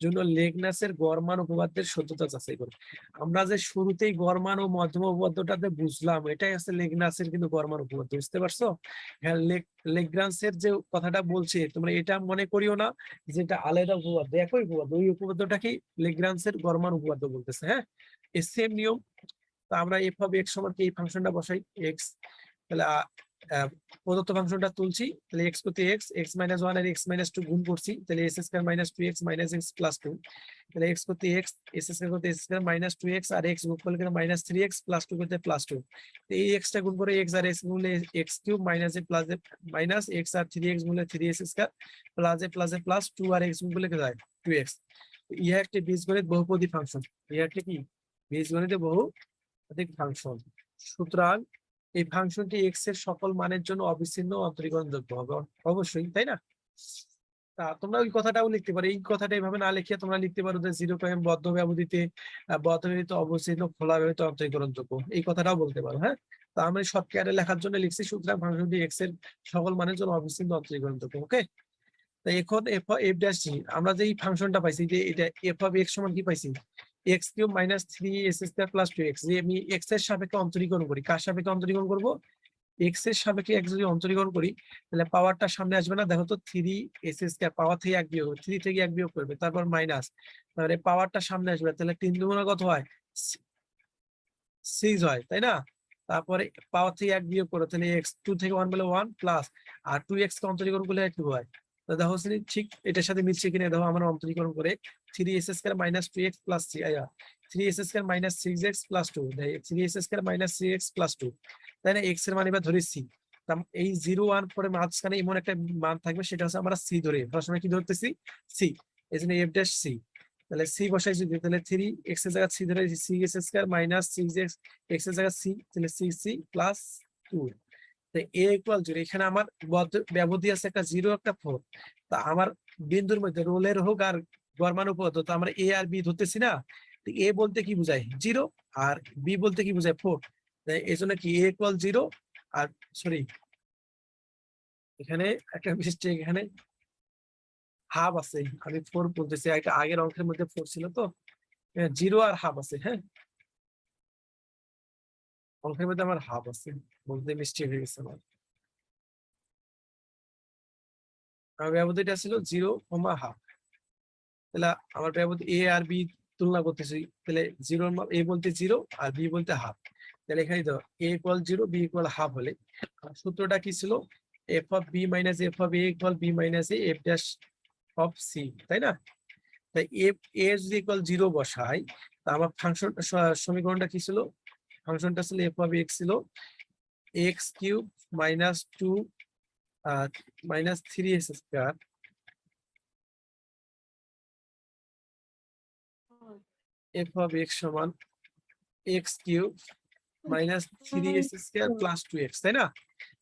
জন্য লেগনাসের গড় মান উপপাদ্যের সত্যতা যাচাই করো। আমরা যে শুরুতেই গড় মান ও মধ্যম উপপাদ্যটাতে বুঝলাম, এটাই আছে লেগনাসের কিন্তু গড় মান উপপাদ্য। বুঝতে পারছো? হ্যাঁ, লেগ্রান্সের যে কথাটা বলছে তোমরা এটা মনে করিও না যেটা আলাদা উপপাদ্য, একই উপপাদ্য। ওই উপপাদ্যটাকে লেগ্রান্সের গড় মান উপপাদ্য বলতেছে। হ্যাঁ, এই সেম নিয়ম। তো আমরা f of x সমান কি এই ফাংশনটা বসাই x, তাহলে প্রদত্ত ফাংশনটা তুলছি, তাহলে এক্স প্রতি এক্স, এক্স মাইনাস ওয়ান আর এক্স মাইনাস টু গুণ করছি, তাহলে S square minus two x minus x plus two, তাহলে এক্স প্রতি এক্স, এস স্কয়ার করতে S square minus two x আর এক্স গুণ করলে minus three x plus two করতে প্লাস টু, এই এক্সটা গুণ করে এক্স আর এক্স গুণলে x cube minus A plus A minus x আর থ্রি এক্স গুণলে থ্রি এক্স স্কয়ার প্লাস এ প্লাস টু আর এক্স গুণ করলে যায় টু এক্স। ইহা একটি বীজগণিত বহুপদী ফাংশন, ইহা একটি কি বীজগণিত বহুপদী ফাংশন। সুতরাং এই ফাংশনটি এক্স এর সকল মানের জন্য অবিচ্ছিন্ন অন্তরীকরণযোগ্য হবে অবশ্যই, তাই না? তা তোমরা ওই কথাটাও লিখতে পারো, এই কথাটা এইভাবে না লিখে তোমরা লিখতে পারো যে জিরো প্রাইম বদ্ধ ব্যবধিতে অবচ্ছিন্ন খোলা ব্যবহৃত অন্তরীকরণযোগ্য, এই কথাটাও বলতে পারো। হ্যাঁ, তা আমরা শর্টকাটে লেখার জন্য লিখছি, সুতরাং ফাংশনটি এক্স এর সকল মানের জন্য অবিচ্ছিন্ন অন্তরীকরণযোগ্য। ওকে, তাই এখন এফ ড্যাশ জি আমরা যে এই ফাংশনটা পাইছি, যে এটা এফ অফ এক্স সমান কি পাইছি, X cube minus three S square plus two X, যে আমি এক্স এর সাপেক্ষে অন্তরীকরণ করি, কার সাপেক্ষে অন্তরীকরণ করবো, এক্স এর সাপেক্ষে এক্স যদি অন্তরীকরণ করি তাহলে পাওয়ারটা সামনে আসবে না, দেখো তো থ্রি এস স্কয়ার পাওয়ার থেকে এক বিয়োগ, থ্রি থেকে এক বিয়োগ করবে, তারপর মাইনাস, তাহলে পাওয়ারটা সামনে আসবে, তাহলে তিন দুগুণে কত হয়, সিক্স হয়, তাই না? তারপরে পাওয়ার থেকে এক বিয়োগ করো, তাহলে এক্স টু থেকে ওয়ান বলে ওয়ান প্লাস, আর টু এক্স কে অন্তরীকরণ করলে টু হয়। তো দেখো ঠিক এটার সাথে মিলছে কিনা, দেখো আমরা অন্তরীকরণ করে three S square minus two X plus three S square minus six X plus two, three S square minus three x plus two, তাই না? এক্স এর মান এবার ধরে সি, এই জিরো ওয়ান পরে মাঝখানে এমন একটা মান থাকবে, সেটা হচ্ছে আমরা সি ধরে, সবসময় কি ধরতেছি, সি, এই জন্য এফ ড্যাশ সি। তাহলে সি বসাই যদি, তাহলে থ্রি এক্স এর জায়গা সি ধরে C X square minus six X, X এর জায়গা সি, তাহলে C C plus two, A equal zero. এখানে আমার ব্যবধি আছে একটা জিরো একটা ফোর, তা আমার বিন্দুর মধ্যে রোলের হোক আর গড় উপপাদ্য, তো আমরা এ আর বি ধরতেছি না, এ বলতে কি বোঝায় জিরো আর বি বলতে কি বোঝায় ফোর, এই জন্য কি এ ইকুয়াল জিরো, আর সরি এখানে একটা মিস্টেক, এখানে হাফ আছে, আমি ফোর বলতেছি, একটা আগের অঙ্কের মধ্যে ফোর ছিল, তো জিরো আর হাফ আছে। হ্যাঁ, অঙ্কের মধ্যে আমার হাফ আছে, বলতে মিস্টেক হয়ে গেছে আমার, ব্যবধিটা ছিল জিরো কমা হাফ, তাহলে আমার ব্যবধি এ আর বি তুলনা করতেছি, তাহলে জিরোর এ বলতে জিরো আর বি বলতে হাফ, তাহলে এখানে তো A equal zero B equal half হলে সূত্রটা কি ছিল, F of B minus F of A equal B minus A F dash of C, তাই না? তাই এফ এ যদি ইকুয়াল জিরো বসাই, তা আমার ফাংশন সমীকরণটা কি ছিল, ফাংশনটা ছিল এফ অফ এক্স ছিল x cube minus two minus three S square F of x সমান x cube minus three S square plus two x, তাই না?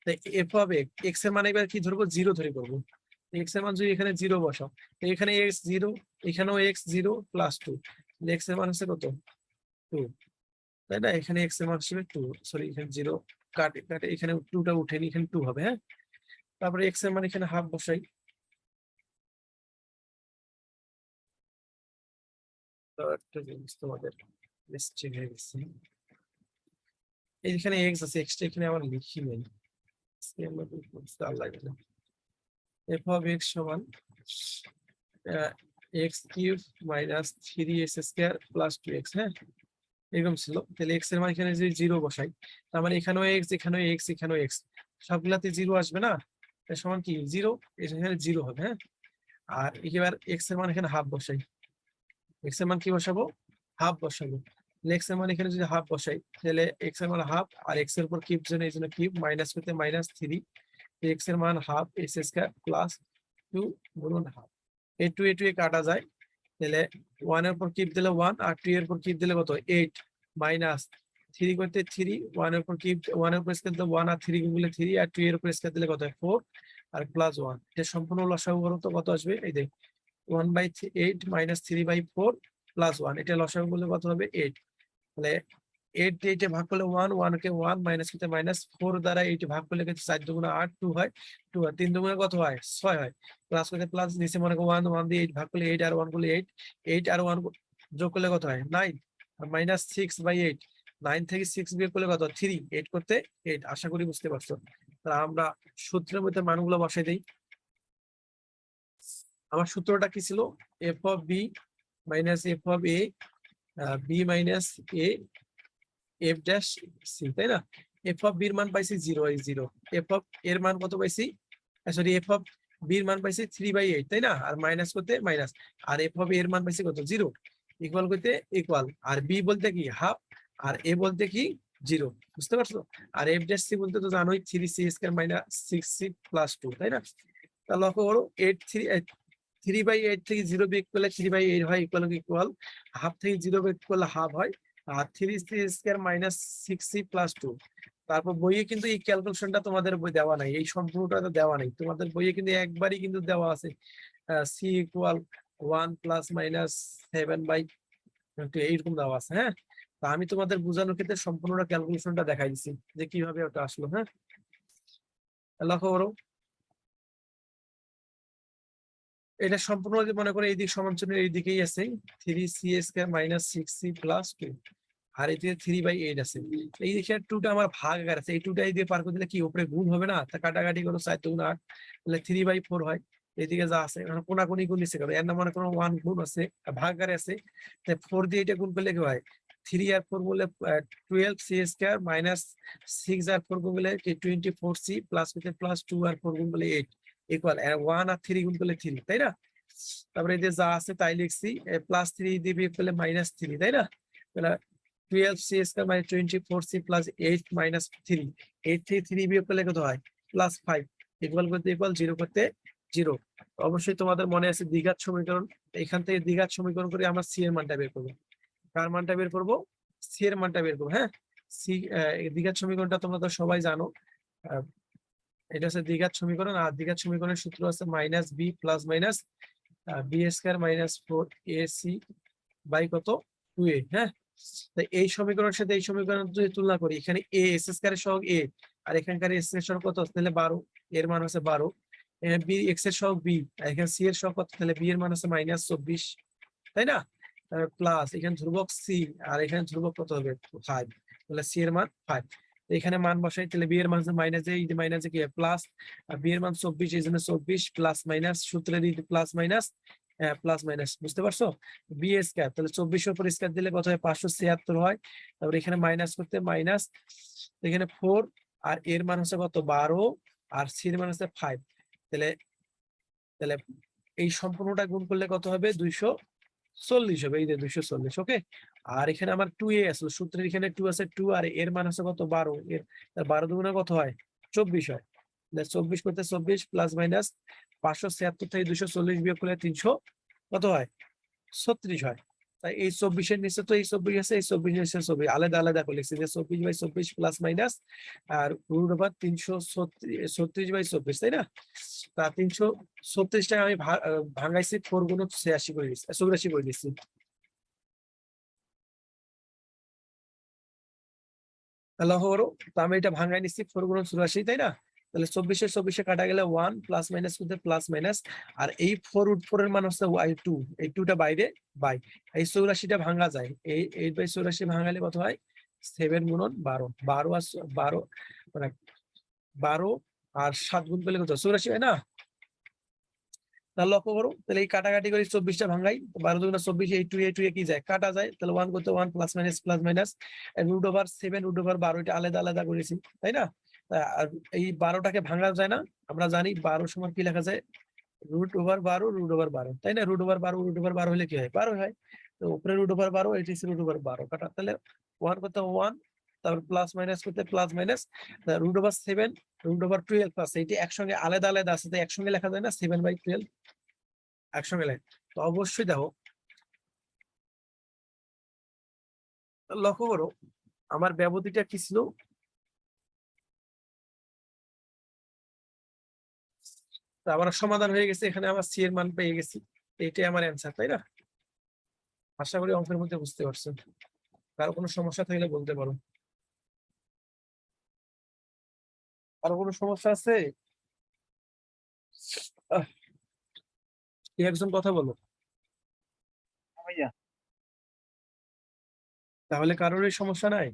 তাই এফ অফ এক্স এর মানে এবার কি ধরবো, জিরো ধরে করবো, এক্স এর মান যদি এখানে জিরো বসাও, এখানে এক্স জিরো, এখানেও X zero plus two, X এর মান হচ্ছে কত, টু, তাই না? এখানে এক্স এর মান হিসেবে টু, সরি এখানে জিরো কাটে কাটে, এখানে টুটা উঠেনি, এখানে টু হবে। হ্যাঁ, তারপরে এক্স এর মান এখানে হাফ বসাই, তো একটা জিনিস তোমাদের মিস্টেক হয়ে গেছে, এইখানে এক্স আছে, এক্সটা এখানে আমার লিখি নেই, এফ অফ এক্স সমান x cube minus three S square plus two X. হ্যাঁ, এরকম ছিল, তাহলে এক্স এর মান এখানে যদি জিরো বসাই, তার মানে এখানেও এক্স, এখানেও এক্স, এখানেও এক্স, সবগুলাতে জিরো আসবে না, এর সমান কি জিরো, এখানে জিরো হবে। হ্যাঁ, আর এবার এক্স এর মান এখানে হাফ বসাই, এক্স এর মান কি বসাবো, হাফ বসাবো, এক্স এর মান এখানে যদি হাফ বসাই, তাহলে এক্স এর মান হাফ, আর এক্স এর উপর কিউব জন্য এই জন্য কিউব, মাইনাস করতে মাইনাস থ্রি, এক্স এর মান half S square plus two গুণন হাফ, এই টু এ কাটা যায়, তাহলে ওয়ান এর উপর কিউব দিলে ওয়ান, আর টু এর উপর কিউব দিলে কত এইট, মাইনাস থ্রি করতে থ্রি, ওয়ান এর উপর কিউব, ওয়ান এর উপর স্কয়ার দিলে ওয়ান, আর থ্রি গুণলে থ্রি, আর টু এর উপর স্কয়ার দিলে কত হয় ফোর, আর প্লাস ওয়ান, এটা সম্পূর্ণ লসাগু করো তো কত আসবে, এই দেখ 1/8 মাইনাস 3/4 প্লাস 1, এটা লসাগু করলে কত হবে 8, তাহলে 8 8 এ ভাগ করলে 1, 1 কে 1 মাইনাস করতে মাইনাস 4 দ্বারা 8 ভাগ করলে কিন্তু 4 দুগুণে 8, 2 হয়, 2 আর 3 দুগুণে কত হয় 6 হয়, প্লাস করতে প্লাস, নিচে মনে করো 1 1 দিয়ে 8 ভাগ করলে 8 আর 1 করলে 8, 8 আর 1 যোগ করলে কত হয় 9, আর মাইনাস 6/8, 9 থেকে 6 বিয়োগ করলে কত 3, 8 করতে 8, আশা করি বুঝতে পারছো। তাহলে আমরা সূত্রের মধ্যে মানগুলো বসাই দেই, আমার সূত্রটা কি ছিল, F of B minus F of A B minus A F dash C, তাই না? এফ অফ বির মান পাইছি 0 এফ অফ এর মান কত পাইছি, সরি এফ অফ বির মান পাইছি 3/8, তাই না? আর মাইনাস করতে মাইনাস, আর এফ অফ এর মান পাইছি কত 0, ইকুয়াল করতে ইকুয়াল, আর বি বলতে কি হাফ, আর এ বলতে কি 0, বুঝতে পারছো? আর এফ ড্যাশ সি বলতে তো জানোই 3c² - 6c + 2, তাই না? তা লক্ষ্য করো 3/8 থেকে 0 বিয়োগ করলে 3/8 হয়, ইকুয়াল হাফ থেকে 0 বিয়োগ করলে হাফ হয়, আর 3c² - 6c + 2। তারপর বইয়ে কিন্তু এই ক্যালকুলেশনটা তোমাদের বই দেওয়া নাই, এই সম্পূর্ণটা তো দেওয়া নাই তোমাদের বইয়ে, কিন্তু একবারই কিন্তু দেওয়া আছে c = 1 ± 7/2 এইরকম দেওয়া আছে। হ্যাঁ, তা আমি তোমাদের বোঝানোর ক্ষেত্রে সম্পূর্ণ ক্যালকুলেশনটা দেখাই দিচ্ছি যে কিভাবে ওটা আসলো। হ্যাঁ, লক্ষ্য করো এটা সম্পূর্ণ যদি মনে করো এই দিক সমান চিহ্ন এই দিকেই আছে 3c² - 6c + 2, আর এদিকে 3/8 আছে, এই দিকে 2টা আমার ভাগ আকার আছে, এই 2টা এই দিয়ে পার করে দিলে কি উপরে গুণ হবে না? তা কাটাকাটি করো 4 × 8, তাহলে 3/4 হয়। এদিকে যা আছে এখন কোনাকুনি গুণ নিচে করো, এর নাম মনে করো 1 গুণ আছে, ভাগ আকারে আছে, তাই 4 দিয়ে এটা গুণ করলে কি হয় 3 আর 4 বলে 12c² - 6 আর 4 গুণ করলে 24c + 2 আর 4 গুণ করলে 8 ইকুয়াল 1 আর 3 গুণ করলে 3, তাই না? তারপরে এই যে যা আছে তাই লিখছি, +3 দিয়ে বিয়োগ করলে -3, তাই না? তাহলে 12c² - 24c + 8 - 3, 8 থেকে 3 বিয়োগ করলে কত হয় +5, ইকুয়াল করতে ইকুয়াল, 0 করতে 0। অবশ্যই তোমাদের মনে আছে দ্বিঘাত সমীকরণ, এখান থেকে দ্বিঘাত সমীকরণ করে আমরা সি এর মানটা বের করবো। কার মানটা বের করবো? সি এর মানটা বের করবো। হ্যাঁ, সি দ্বিঘাত সমীকরণটা তোমরা তো সবাই জানো, এটা হচ্ছে দ্বিঘাত সমীকরণ, আর দ্বিঘাত সমীকরণের সূত্র আছে -b + -b² - 4ac কত 2a। হ্যাঁ, তাই এই সমীকরণের সাথে এই সমীকরণ যদি তুলনা করি, এখানে a s² এর সহগ a, আর এখানকার s এর সহগ কত, তাহলে 12, এর মান হচ্ছে 12, b x এর সহগ b, আর এখানে c এর সহগ কত, তাহলে b এর মান হচ্ছে -24, তাই না? প্লাস এখানে ধ্রুবক c, আর এখানে ধ্রুবক কত হবে 5, তাহলে c এর মান 5। এখানে মান বসাই, তাহলে b এর মান হচ্ছে মাইনাস, এই যে মাইনাসে কি প্লাস, আর b এর মান 24, এই জন্য 24 প্লাস মাইনাস, সূত্রে দিতে প্লাস মাইনাস, বুঝতে পারছো? b², তাহলে 24 এর উপর স্কয়ার দিলে কত হয় 576 হয়। তারপর এখানে মাইনাস করতে মাইনাস, এখানে 4, আর এর মান হচ্ছে কত 12, আর c এর মান হচ্ছে 5, তাহলে তাহলে এই সম্পূর্ণটা গুণ করলে কত হবে 240 হবে, এই যে 240। ওকে, আর এখানে আমার 2a আসলে সূত্রের এখানে 2 আছে, 2, আর এর মান আছে কত 12, এর 12 দুগুণে কত হয় 24 হয়, 24 করতে 24 প্লাস মাইনাস 576 থেকে 240 বিয়োগ করলে 300 কত হয় 36 হয়। তাই এই 24 এর নিচে তো এই 24 আছে, এই 24 এর নিচে 24 আলাদা আলাদা করে লিখছি যে 24/24 প্লাস মাইনাস আর √336/24, তাই না? তা 336 টাকা আমি ভাঙাইছি 4 গুণ 86 করে দিচ্ছি, 84 করে দিচ্ছি। লক্ষ্য করো, তো আমি এটা ভাঙাই নিচ্ছি 4 গুণ 84, তাই না? তাহলে 24 কাটা গেলে 1 প্লাস মাইনাস করতে প্লাস মাইনাস, আর এই 4√4 এর মান হচ্ছে y2, এই 2টা বাইরে বাই, এই 84টা ভাঙা যায়, এই 8/84 ভাঙালে কত হয় 7 গুণ 12, 12 আর 12 মানে 12 আর 7 গুণ করলে কত 84 হয় না? তাহলে লক্ষ্য করো, তাহলে এই কাটাকাটি করে 24টা ভাঙাই, 12 দুগুণে 24, এই 2 এ কি যায় কাটা যায়, তাহলে 1 করতে 1 প্লাস মাইনাস √7 √12 এটা আলাদা আলাদা করেছি, তাই না? আর এই 12টাকে ভাঙা যায় না, আমরা জানি 12 সমান কি লেখা যায় √12, তাই না? √12 হলে কি হয় 12 হয়, তো উপরে √12 এটি √12 কাটা, তাহলে 1 করতে 1, তারপর প্লাস মাইনাস করতে প্লাস মাইনাস √7 √12 প্লাস, এইটি একসঙ্গে আলাদা আলাদা আছে, তাই একসঙ্গে লেখা যায় না 7/12 একসঙ্গে লেখা। তো অবশ্যই দেখো, লক্ষ্য করো আমার ব্যবধিটা কি ছিল, তো আমার সমাধান হয়ে গেছে, এখানে আমার সি এর মান পেয়ে গেছি, এইটাই আমার অ্যান্সার, তাই না? আশা করি অঙ্কের মধ্যে বুঝতে পারছেন, কারো কোনো সমস্যা থাকলে বলতে পারো। কারো কোনো সমস্যা আছে? একজন কথা বলো, ভাইয়া তাহলে কারোরই সমস্যা নাই?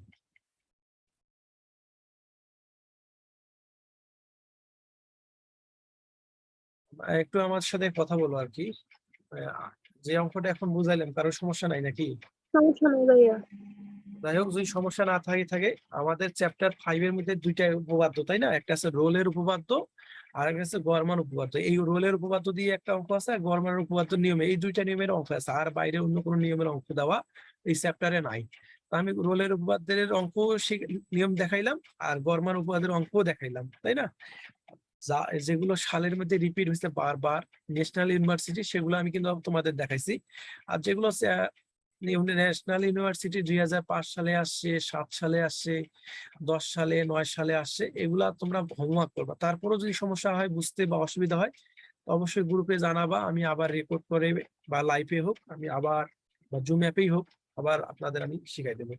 একটু আমার সাথে কথা বলো আর কি, যে অঙ্কটা এখন বুঝাইলাম কারোর সমস্যা নাই নাকি? সমস্যা নেই ভাইয়া। যাই হোক, যদি সমস্যা না থাকে আমাদের চ্যাপ্টার 5 এর মধ্যে দুইটা উপপাদ্য, তাই না? একটা আছে রোলের উপপাদ্য আর একটা আছে গড়মান উপপাদ্য। এই রোলের উপপাদ্য দিয়ে একটা অঙ্ক আছে, আর গড়মানের উপপাদ্য নিয়মে, এই দুইটা নিয়মের অঙ্ক আছে, আর বাইরে অন্য কোনো নিয়মের অঙ্ক দেওয়া এই চ্যাপ্টারে নাই। তো আমি রোলের উপপাদ্যের অঙ্ক নিয়ম দেখাইলাম, আর গড়মান উপপাদ্যের অঙ্কও দেখাইলাম, তাই না? যেগুলো সালের মধ্যে রিপিট হয়েছে বারবার ন্যাশনাল ইউনিভার্সিটি, সেগুলো আমি কিন্তু তোমাদের দেখাইছি। আর যেগুলো ন্যাশনাল ইউনিভার্সিটি 2005 সালে আসছে, 7 সালে আসছে, 10 সালে, 9 সালে আসছে, এগুলা তোমরা হোমওয়ার্ক করবা। তারপরও যদি সমস্যা হয়, বুঝতে বা অসুবিধা হয়, তো অবশ্যই গ্রুপে জানাবা। আমি আবার রেকর্ড করে বা লাইভে হোক, আমি আবার বা জুম অ্যাপেই হোক, আবার আপনাদের আমি শিখাই দেবো।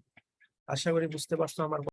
আশা করি বুঝতে পারছো আমার